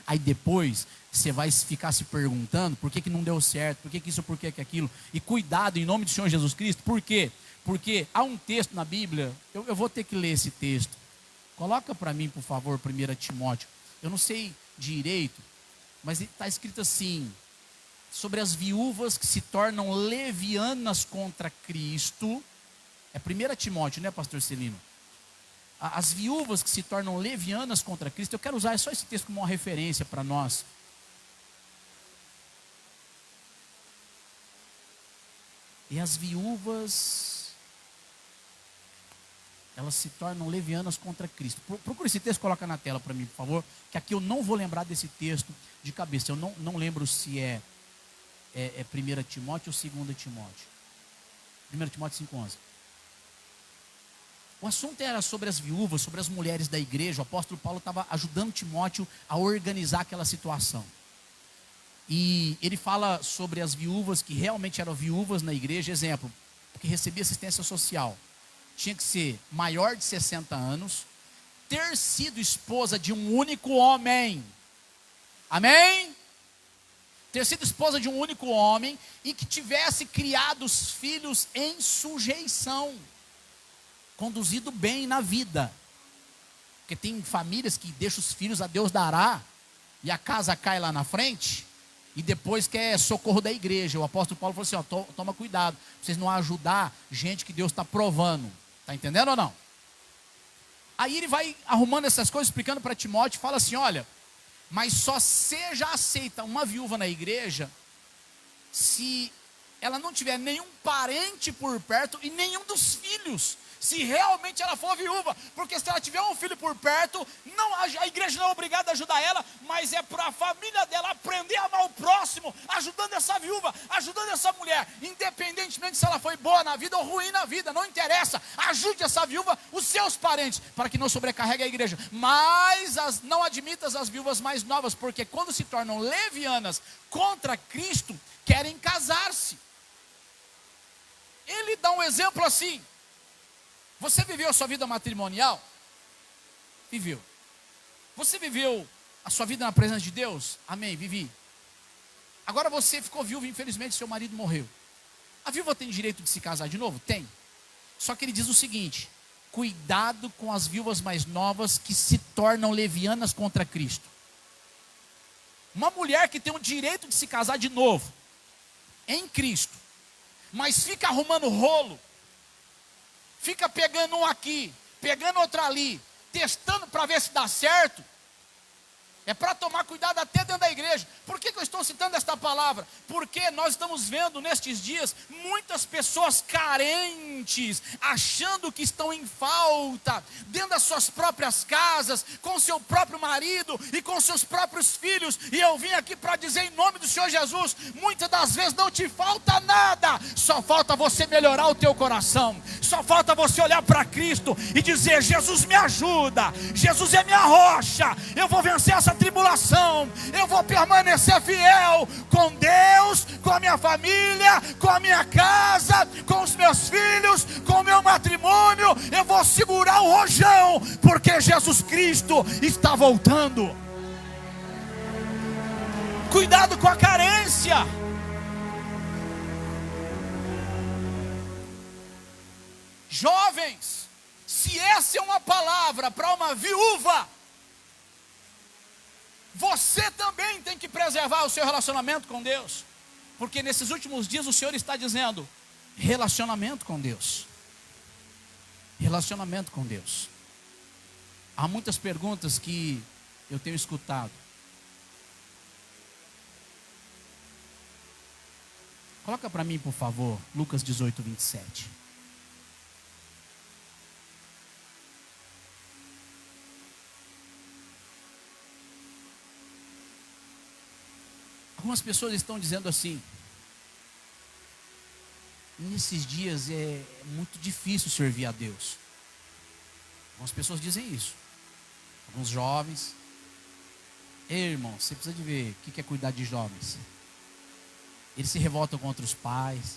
Aí depois você vai ficar se perguntando por que não deu certo, por que isso, por que aquilo. E cuidado em nome do Senhor Jesus Cristo. Por quê? Porque há um texto na Bíblia, eu vou ter que ler esse texto. Coloca para mim, por favor, 1 Timóteo. Eu não sei direito, mas está escrito assim, sobre as viúvas que se tornam levianas contra Cristo. É 1 Timóteo, né, pastor Celino? As viúvas que se tornam levianas contra Cristo. Eu quero usar só esse texto como uma referência para nós. E as viúvas, elas se tornam levianas contra Cristo. Procura esse texto, coloca na tela para mim, por favor. Que aqui eu não vou lembrar desse texto de cabeça. Eu não lembro se é 1 Timóteo ou 2 Timóteo. 1 Timóteo 5,11. O assunto era sobre as viúvas, sobre as mulheres da igreja. O apóstolo Paulo estava ajudando Timóteo a organizar aquela situação. E ele fala sobre as viúvas que realmente eram viúvas na igreja. Exemplo, que recebia assistência social. Tinha que ser maior de 60 anos, ter sido esposa de um único homem. Amém? Ter sido esposa de um único homem e que tivesse criado os filhos em sujeição. Conduzido bem na vida. Porque tem famílias que deixam os filhos a Deus dará e a casa cai lá na frente e depois quer socorro da igreja. O apóstolo Paulo falou assim, toma cuidado, pra vocês não ajudar gente que Deus está provando. Está entendendo ou não? Aí ele vai arrumando essas coisas, explicando para Timóteo, fala assim, olha, mas só seja aceita uma viúva na igreja se ela não tiver nenhum parente por perto e nenhum dos filhos. Se realmente ela for viúva, porque se ela tiver um filho por perto, a igreja não é obrigada a ajudar ela, mas é para a família dela aprender a amar o próximo, ajudando essa viúva, ajudando essa mulher, independentemente se ela foi boa na vida ou ruim na vida, não interessa, ajude essa viúva, os seus parentes, para que não sobrecarregue a igreja, mas não admita as viúvas mais novas, porque quando se tornam levianas contra Cristo, querem casar-se. Ele dá um exemplo assim. Você viveu a sua vida matrimonial? Viveu. Você viveu a sua vida na presença de Deus? Amém, vivi. Agora você ficou viúvo, infelizmente seu marido morreu. A viúva tem direito de se casar de novo? Tem. Só que ele diz o seguinte, cuidado com as viúvas mais novas que se tornam levianas contra Cristo. Uma mulher que tem o direito de se casar de novo, em Cristo, mas fica arrumando rolo, fica pegando um aqui, pegando outro ali, testando para ver se dá certo, é para tomar cuidado até dentro da igreja. Por que eu estou citando esta palavra? Porque nós estamos vendo nestes dias muitas pessoas carentes, achando que estão em falta, dentro das suas próprias casas, com seu próprio marido e com seus próprios filhos. E eu vim aqui para dizer em nome do Senhor Jesus, muitas das vezes não te falta nada, só falta você melhorar o teu coração, só falta você olhar para Cristo e dizer, Jesus me ajuda, Jesus é minha rocha, eu vou vencer essa tribulação, eu vou permanecer fiel com Deus, com a minha família, com a minha casa, com os meus filhos, com o meu matrimônio, eu vou segurar o rojão, porque Jesus Cristo está voltando. Cuidado com a carência. Jovens, se essa é uma palavra para uma viúva, você também tem que preservar o seu relacionamento com Deus, porque nesses últimos dias o Senhor está dizendo, relacionamento com Deus, relacionamento com Deus. Há muitas perguntas que eu tenho escutado. Coloca para mim, por favor, Lucas 18, 27. Algumas pessoas estão dizendo assim: nesses dias é muito difícil servir a Deus. Algumas pessoas dizem isso. Alguns jovens. Ei, irmão, você precisa de ver o que é cuidar de jovens. Eles se revoltam contra os pais.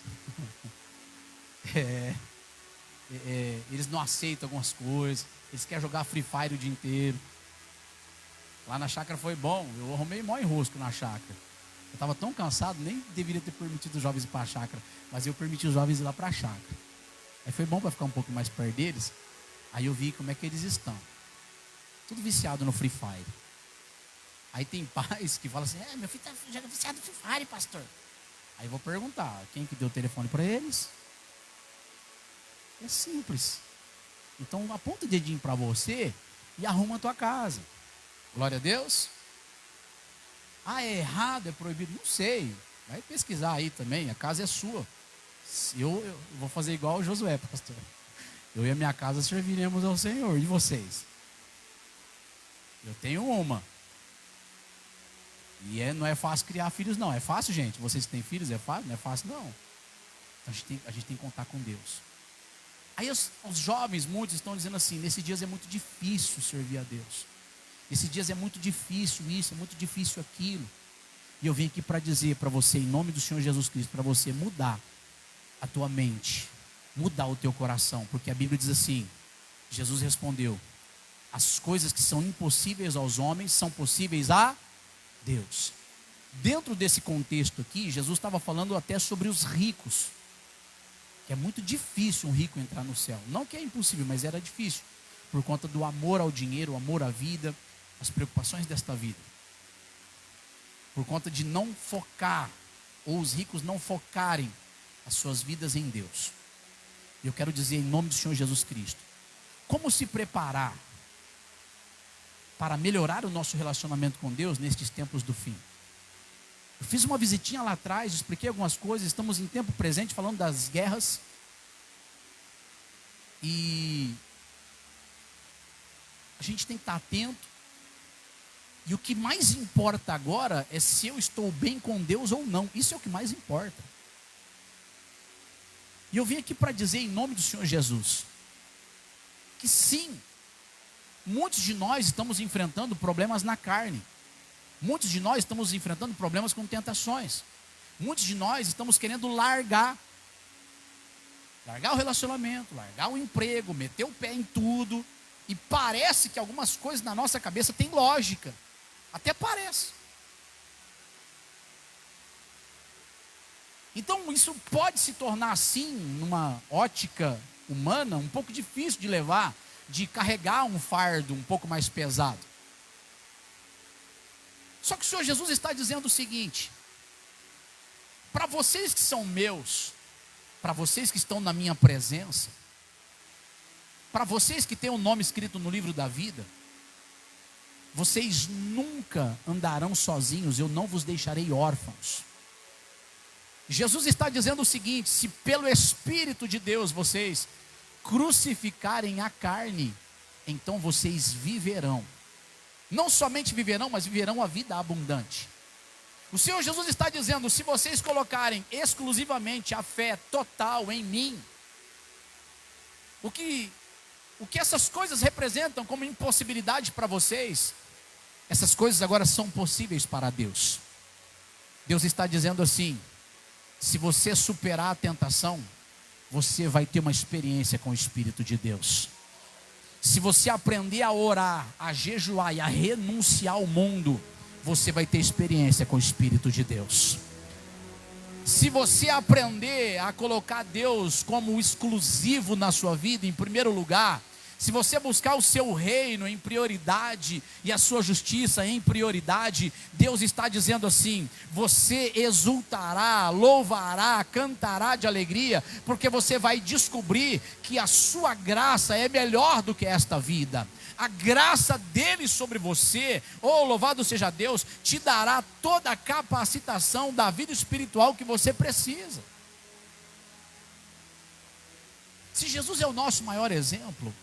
Eles não aceitam algumas coisas. Eles querem jogar Free Fire o dia inteiro. Lá na chácara foi bom. Eu arrumei mó enrosco na chácara. Eu estava tão cansado, nem deveria ter permitido os jovens ir para a chácara. Mas eu permiti os jovens ir lá para a chácara. Aí foi bom para ficar um pouco mais perto deles. Aí eu vi como é que eles estão. Tudo viciado no Free Fire. Aí tem pais que falam assim: meu filho está viciado no Free Fire, pastor. Aí eu vou perguntar: quem que deu o telefone para eles? É simples. Então aponta o dedinho para você e arruma a tua casa. Glória a Deus. É errado, é proibido? Não sei. Vai pesquisar aí também, a casa é sua. Eu vou fazer igual o Josué, pastor. Eu e a minha casa serviremos ao Senhor. E vocês? Eu tenho uma. E não é fácil criar filhos, não. É fácil, gente? Vocês que têm filhos, é fácil? Não é fácil, não. Então a gente tem que contar com Deus. Aí os jovens, muitos estão dizendo assim: nesses dias é muito difícil servir a Deus. Esses dias é muito difícil isso, é muito difícil aquilo. E eu vim aqui para dizer para você, em nome do Senhor Jesus Cristo, para você mudar a tua mente, mudar o teu coração. Porque a Bíblia diz assim: Jesus respondeu: as coisas que são impossíveis aos homens são possíveis a Deus. Dentro desse contexto aqui, Jesus estava falando até sobre os ricos. Que é muito difícil um rico entrar no céu. Não que é impossível, mas era difícil. Por conta do amor ao dinheiro, o amor à vida, as preocupações desta vida. Por conta de não focar, ou os ricos não focarem as suas vidas em Deus. Eu quero dizer em nome do Senhor Jesus Cristo: como se preparar para melhorar o nosso relacionamento com Deus nestes tempos do fim? Eu fiz uma visitinha lá atrás, expliquei algumas coisas. Estamos em tempo presente falando das guerras. E a gente tem que estar atento. E o que mais importa agora é se eu estou bem com Deus ou não. Isso é o que mais importa. E eu vim aqui para dizer em nome do Senhor Jesus que sim, muitos de nós estamos enfrentando problemas na carne. Muitos de nós estamos enfrentando problemas com tentações. Muitos de nós estamos querendo largar o relacionamento, largar o emprego, meter o pé em tudo. E parece que algumas coisas na nossa cabeça têm lógica. Até parece. Então isso pode se tornar assim, numa ótica humana, um pouco difícil de levar, de carregar um fardo um pouco mais pesado. Só que o Senhor Jesus está dizendo o seguinte: para vocês que são meus, para vocês que estão na minha presença, para vocês que têm o nome escrito no livro da vida, vocês nunca andarão sozinhos, eu não vos deixarei órfãos. Jesus está dizendo o seguinte: se pelo Espírito de Deus vocês crucificarem a carne, então vocês viverão. Não somente viverão, mas viverão a vida abundante. O Senhor Jesus está dizendo: se vocês colocarem exclusivamente a fé total em mim, o que essas coisas representam como impossibilidade para vocês, essas coisas agora são possíveis para Deus. Deus está dizendo assim: se você superar a tentação, você vai ter uma experiência com o Espírito de Deus. Se você aprender a orar, a jejuar e a renunciar ao mundo, você vai ter experiência com o Espírito de Deus. Se você aprender a colocar Deus como exclusivo na sua vida, em primeiro lugar, Se você buscar o seu reino em prioridade e a sua justiça em prioridade, Deus está dizendo assim: você exultará, louvará, cantará de alegria, porque você vai descobrir que a sua graça é melhor do que esta vida. A graça dele sobre você, oh, louvado seja Deus, te dará toda a capacitação da vida espiritual que você precisa. Se Jesus é o nosso maior exemplo,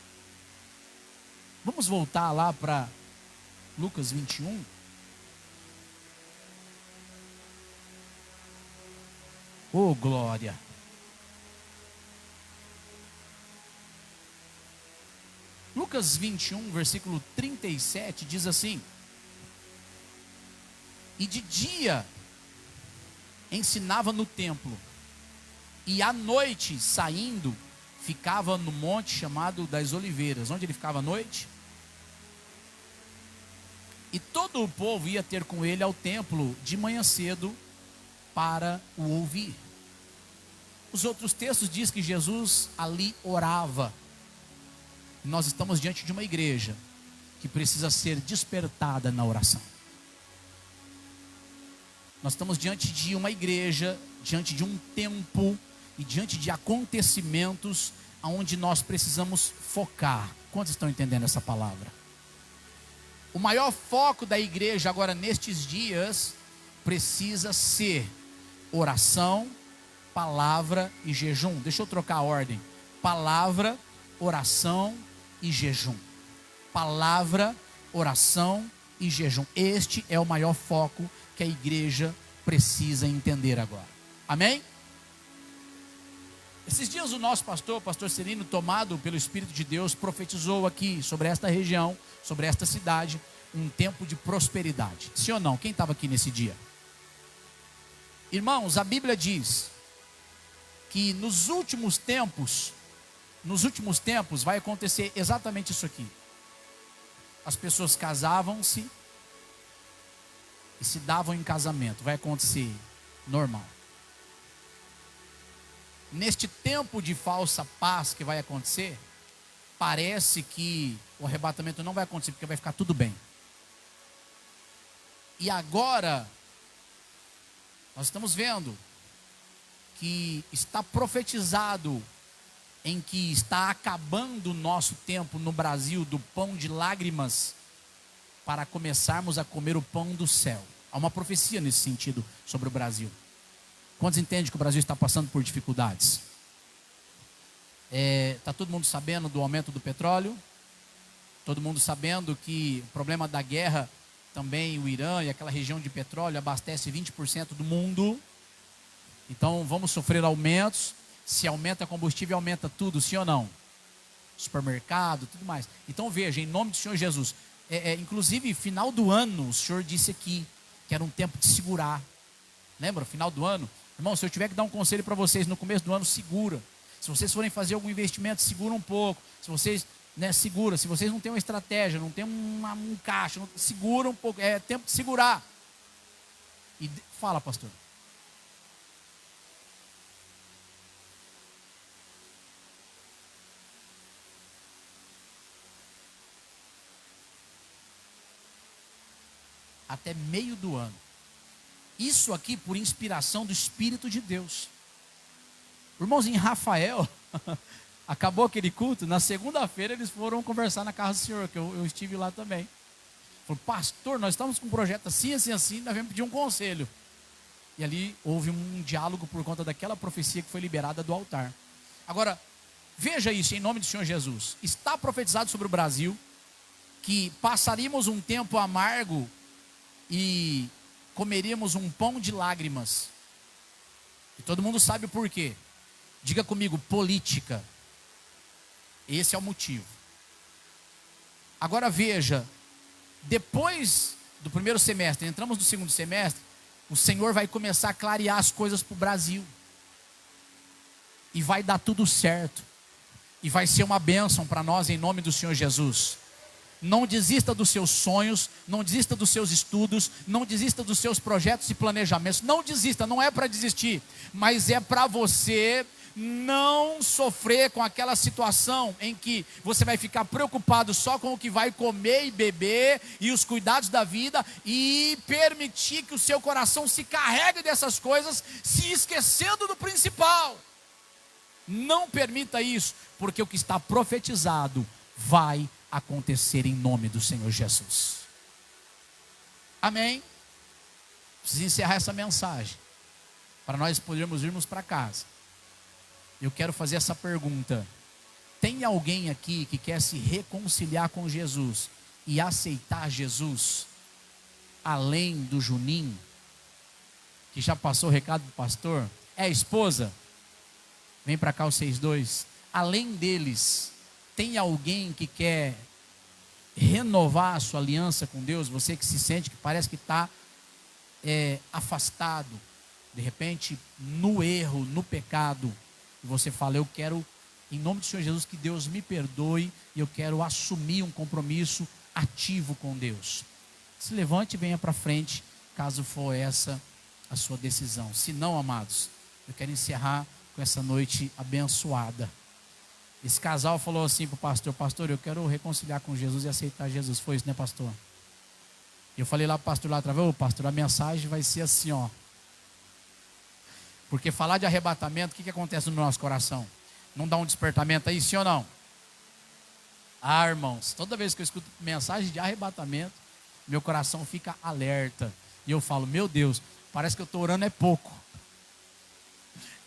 vamos voltar lá para Lucas 21. Oh, glória! Lucas 21, versículo 37, diz assim: e de dia ensinava no templo, e à noite, saindo, ficava no monte chamado das Oliveiras. Onde ele ficava à noite? E todo o povo ia ter com ele ao templo de manhã cedo para o ouvir. Os outros textos dizem que Jesus ali orava. Nós estamos diante de uma igreja que precisa ser despertada na oração. Nós estamos diante de uma igreja, diante de um tempo e diante de acontecimentos onde nós precisamos focar. Quantos estão entendendo essa palavra? O maior foco da igreja agora nestes dias precisa ser oração, palavra e jejum. Deixa eu trocar a ordem. Palavra, oração e jejum. Palavra, oração e jejum. Este é o maior foco que a igreja precisa entender agora. Amém? Esses dias o nosso pastor, o pastor Serino, tomado pelo Espírito de Deus, profetizou aqui sobre esta região, sobre esta cidade, um tempo de prosperidade. Sim ou não? Quem estava aqui nesse dia? Irmãos, a Bíblia diz que nos últimos tempos vai acontecer exatamente isso aqui. As pessoas casavam-se e se davam em casamento. Vai acontecer normal. Neste tempo de falsa paz que vai acontecer, parece que o arrebatamento não vai acontecer, porque vai ficar tudo bem. E agora, nós estamos vendo que está profetizado em que está acabando o nosso tempo no Brasil do pão de lágrimas, para começarmos a comer o pão do céu. Há uma profecia nesse sentido sobre o Brasil. Quantos entendem que o Brasil está passando por dificuldades? Está todo mundo sabendo do aumento do petróleo? Todo mundo sabendo que o problema da guerra, também o Irã e aquela região de petróleo abastece 20% do mundo. Então vamos sofrer aumentos. Se aumenta combustível, aumenta tudo, sim ou não? Supermercado, tudo mais. Então veja, em nome do Senhor Jesus, inclusive final do ano, o Senhor disse aqui que era um tempo de segurar. Lembra, final do ano? Irmão, se eu tiver que dar um conselho para vocês no começo do ano, segura. Se vocês forem fazer algum investimento, segura um pouco. Se vocês, segura. Se vocês não têm uma estratégia, não têm um caixa, segura um pouco. É tempo de segurar. E fala, pastor. Até meio do ano. Isso aqui por inspiração do Espírito de Deus. Irmãos, em Rafael, acabou aquele culto, na segunda-feira eles foram conversar na casa do Senhor, que eu estive lá também. Falou, pastor, nós estamos com um projeto assim, assim, assim, nós vamos pedir um conselho. E ali houve um diálogo por conta daquela profecia que foi liberada do altar. Agora, veja isso em nome do Senhor Jesus. Está profetizado sobre o Brasil que passaríamos um tempo amargo e comeríamos um pão de lágrimas. E todo mundo sabe o porquê. Diga comigo, política. Esse é o motivo. Agora veja, depois do primeiro semestre, entramos no segundo semestre, o Senhor vai começar a clarear as coisas para o Brasil. E vai dar tudo certo. E vai ser uma bênção para nós em nome do Senhor Jesus. Não desista dos seus sonhos, não desista dos seus estudos, não desista dos seus projetos e planejamentos. Não desista, não é para desistir, mas é para você não sofrer com aquela situação em que você vai ficar preocupado só com o que vai comer e beber e os cuidados da vida, e permitir que o seu coração se carregue dessas coisas, se esquecendo do principal. Não permita isso, porque o que está profetizado vai acontecer em nome do Senhor Jesus. Amém? Preciso encerrar essa mensagem para nós podermos irmos para casa. Eu quero fazer essa pergunta: tem alguém aqui que quer se reconciliar com Jesus e aceitar Jesus, além do Juninho, que já passou o recado do pastor? É a esposa? Vem para cá vocês dois. Além deles, tem alguém que quer renovar a sua aliança com Deus? Você que se sente que parece que está afastado, de repente no erro, no pecado, e você fala: eu quero, em nome do Senhor Jesus, que Deus me perdoe, e eu quero assumir um compromisso ativo com Deus. Se levante e venha para frente, caso for essa a sua decisão. Se não, amados, eu quero encerrar com essa noite abençoada. Esse casal falou assim para o pastor: pastor, eu quero reconciliar com Jesus e aceitar Jesus. Foi isso, né, pastor? Eu falei lá para o pastor lá atrás: ô pastor, a mensagem vai ser assim, ó. Porque falar de arrebatamento, o que acontece no nosso coração? Não dá um despertamento aí, sim ou não? Ah, irmãos, toda vez que eu escuto mensagem de arrebatamento, meu coração fica alerta. E eu falo: meu Deus, parece que eu estou orando é pouco.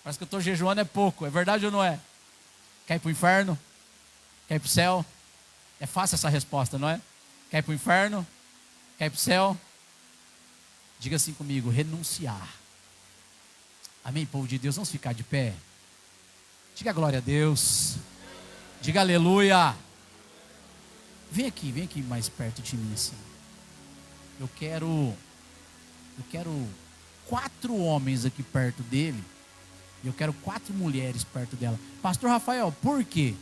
Parece que eu estou jejuando é pouco. É verdade ou não é? Quer ir para o inferno? Quer ir para o céu? É fácil essa resposta, não é? Quer ir para o inferno? Quer ir para o céu? Diga assim comigo: renunciar. Amém, povo de Deus? Vamos ficar de pé. Diga glória a Deus. Diga aleluia. Vem aqui mais perto de mim assim. Eu quero 4 homens aqui perto dele. E eu quero 4 mulheres perto dela. Pastor Rafael, por quê?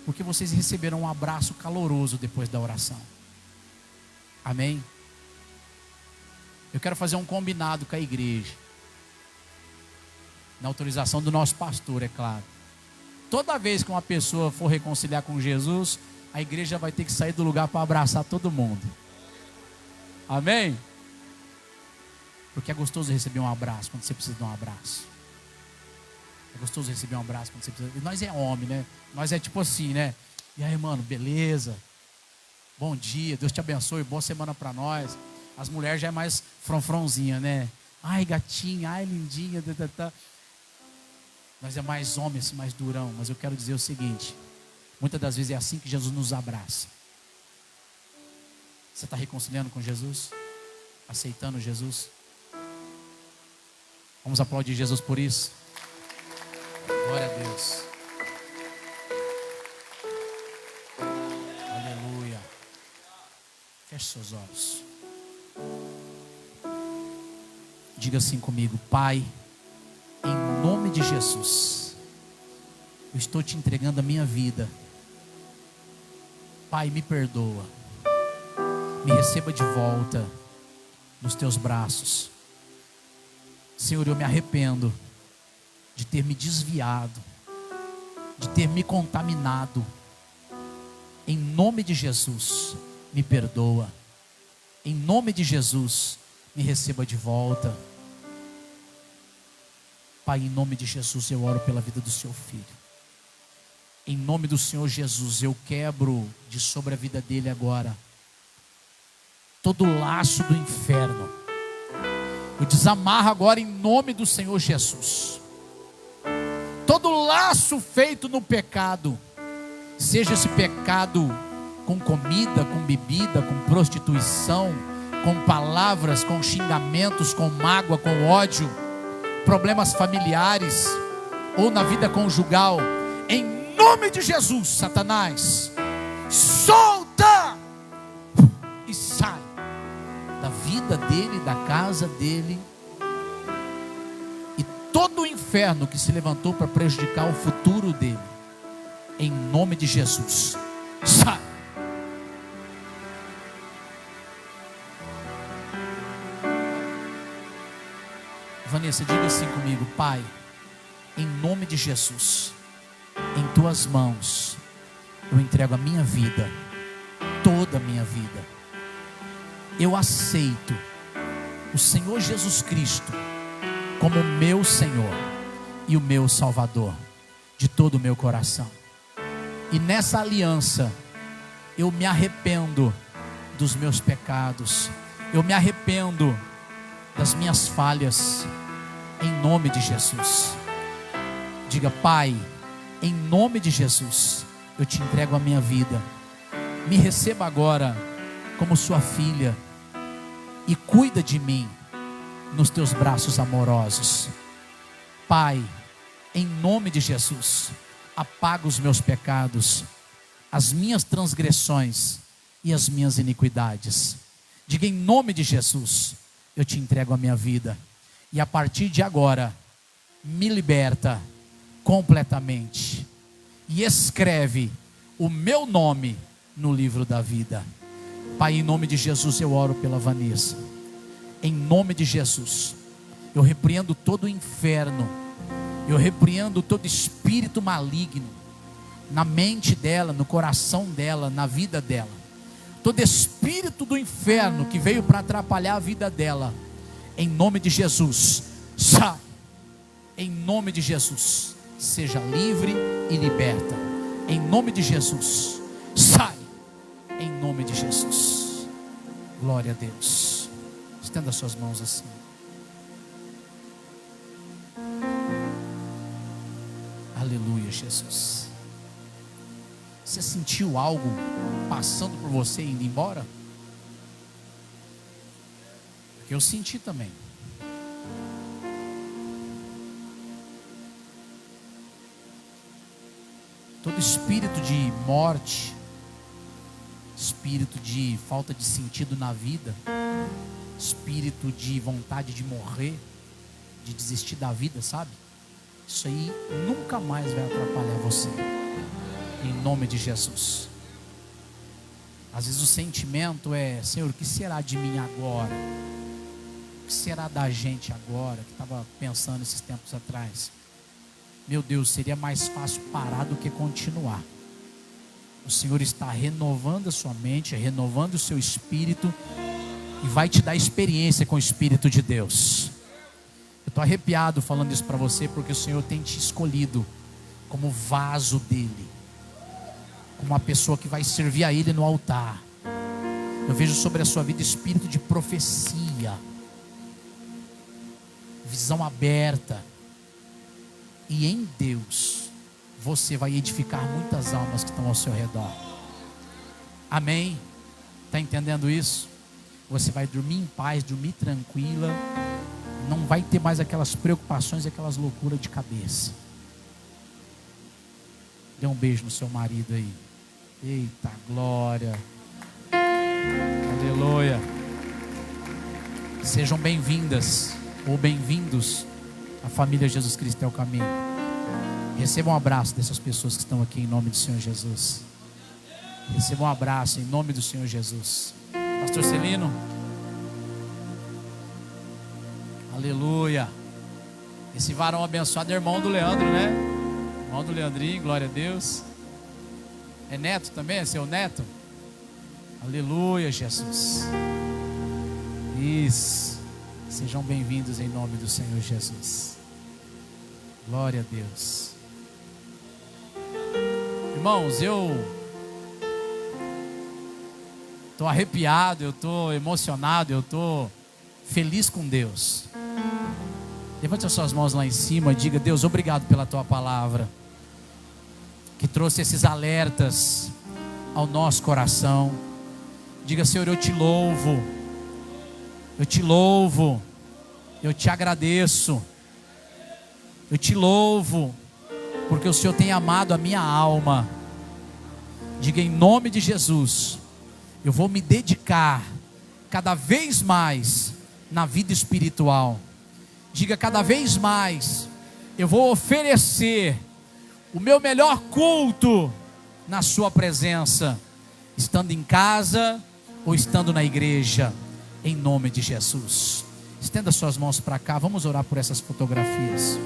Porque vocês receberam um abraço caloroso depois da oração. Amém? Eu quero fazer um combinado com a igreja. Na autorização do nosso pastor, é claro. Toda vez que uma pessoa for reconciliar com Jesus, a igreja vai ter que sair do lugar para abraçar todo mundo. Amém? Porque é gostoso receber um abraço quando você precisa de um abraço. É gostoso receber um abraço quando você precisa. E nós é homem, né? Nós é tipo assim, né? E aí, mano, beleza? Bom dia, Deus te abençoe, boa semana para nós. As mulheres já é mais fronfronzinha, né? Ai, gatinha, ai, lindinha. Nós é mais homem, assim, mais durão. Mas eu quero dizer o seguinte: muitas das vezes é assim que Jesus nos abraça. Você está reconciliando com Jesus? Aceitando Jesus? Vamos aplaudir Jesus por isso? Glória a Deus. Aleluia. Feche seus olhos. Diga assim comigo: Pai, em nome de Jesus, eu estou te entregando a minha vida. Pai, me perdoa. Me receba de volta nos teus braços. Senhor, eu me arrependo de ter me desviado, de ter me contaminado. Em nome de Jesus, me perdoa. Em nome de Jesus, me receba de volta. Pai, em nome de Jesus, eu oro pela vida do seu filho. Em nome do Senhor Jesus, eu quebro de sobre a vida dele agora todo o laço do inferno. Eu desamarro agora em nome do Senhor Jesus todo laço feito no pecado, seja esse pecado com comida, com bebida, com prostituição, com palavras, com xingamentos, com mágoa, com ódio, problemas familiares ou na vida conjugal. Em nome de Jesus, Satanás, solta e sai da vida dele, da casa dele. Todo o inferno que se levantou para prejudicar o futuro dele, em nome de Jesus, sai. Vanessa, diga assim comigo: Pai, Em nome de Jesus, em tuas mãos, eu entrego a minha vida, toda a minha vida. Eu aceito o Senhor Jesus Cristo como o meu Senhor e o meu Salvador, de todo o meu coração. E nessa aliança, eu me arrependo dos meus pecados, eu me arrependo das minhas falhas, em nome de Jesus. Diga: Pai, em nome de Jesus, eu te entrego a minha vida. Me receba agora como sua filha e cuida de mim nos teus braços amorosos. Pai, em nome de Jesus, apaga os meus pecados, as minhas transgressões e as minhas iniquidades. Diga: em nome de Jesus, eu te entrego a minha vida. E a partir de agora, me liberta completamente. E escreve o meu nome no livro da vida. Pai, em nome de Jesus eu oro pela Vanessa. Em nome de Jesus, eu repreendo todo o inferno. Eu repreendo todo espírito maligno na mente dela, no coração dela, na vida dela. Todo espírito do inferno que veio para atrapalhar a vida dela, em nome de Jesus, sai. Em nome de Jesus, seja livre e liberta. Em nome de Jesus, sai. Em nome de Jesus. Glória a Deus. Estenda suas mãos assim. Aleluia, Jesus. Você sentiu algo passando por você e indo embora? Porque eu senti também. Todo espírito de morte, espírito de falta de sentido na vida, espírito de vontade de morrer, de desistir da vida, sabe? Isso aí nunca mais vai atrapalhar você, em nome de Jesus. Às vezes o sentimento é: Senhor, o que será de mim agora? O que será da gente agora? Que estava pensando esses tempos atrás. Meu Deus, seria mais fácil parar do que continuar. O Senhor está renovando a sua mente, renovando o seu espírito, e vai te dar experiência com o Espírito de Deus. Eu estou arrepiado falando isso para você, porque o Senhor tem te escolhido como vaso dele, como uma pessoa que vai servir a Ele no altar. Eu vejo sobre a sua vida espírito de profecia, visão aberta. E em Deus, você vai edificar muitas almas que estão ao seu redor. Amém? Está entendendo isso? Você vai dormir em paz, dormir tranquila. Não vai ter mais aquelas preocupações, aquelas loucuras de cabeça. Dê um beijo no seu marido aí. Eita glória. Aleluia. Sejam bem-vindas ou bem-vindos à família Jesus Cristo é o caminho. Recebam um abraço dessas pessoas que estão aqui em nome do Senhor Jesus. Recebam um abraço em nome do Senhor Jesus. Pastor Celino. Aleluia. Esse varão abençoado é irmão do Leandro, né? Irmão do Leandrinho, glória a Deus. É neto também? É seu neto? Aleluia, Jesus. Isso. Sejam bem-vindos em nome do Senhor Jesus. Glória a Deus. Irmãos, eu estou arrepiado, eu estou emocionado, eu estou feliz com Deus. Levante as suas mãos lá em cima e diga: Deus, obrigado pela tua palavra, que trouxe esses alertas ao nosso coração. Diga: Senhor, eu te louvo, eu te louvo, eu te agradeço, eu te louvo, porque o Senhor tem amado a minha alma. Diga: em nome de Jesus, eu vou me dedicar cada vez mais na vida espiritual. Diga: cada vez mais eu vou oferecer o meu melhor culto na sua presença, estando em casa ou estando na igreja, em nome de Jesus. Estenda suas mãos para cá, vamos orar por essas fotografias.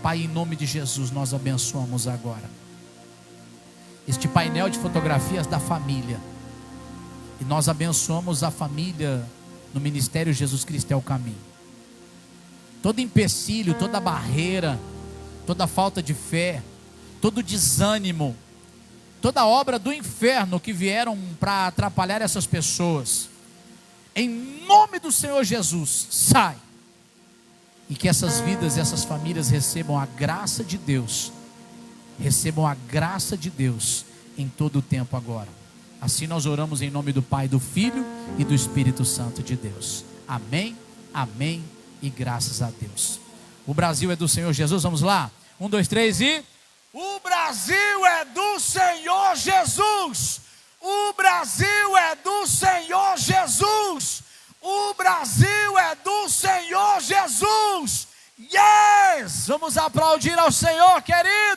Pai, em nome de Jesus, nós abençoamos agora este painel de fotografias da família. E nós abençoamos a família no ministério Jesus Cristo é o caminho. Todo empecilho, toda barreira, toda falta de fé, todo desânimo, toda obra do inferno que vieram para atrapalhar essas pessoas, em nome do Senhor Jesus, sai. E que essas vidas, essas famílias recebam a graça de Deus. Recebam a graça de Deus em todo o tempo agora. Assim nós oramos em nome do Pai, do Filho e do Espírito Santo de Deus. Amém, amém e graças a Deus. O Brasil é do Senhor Jesus, vamos lá? 1, 2, 3 e... O Brasil é do Senhor Jesus. O Brasil é do Senhor Jesus. O Brasil é do Senhor Jesus. Yes! Vamos aplaudir ao Senhor, querido.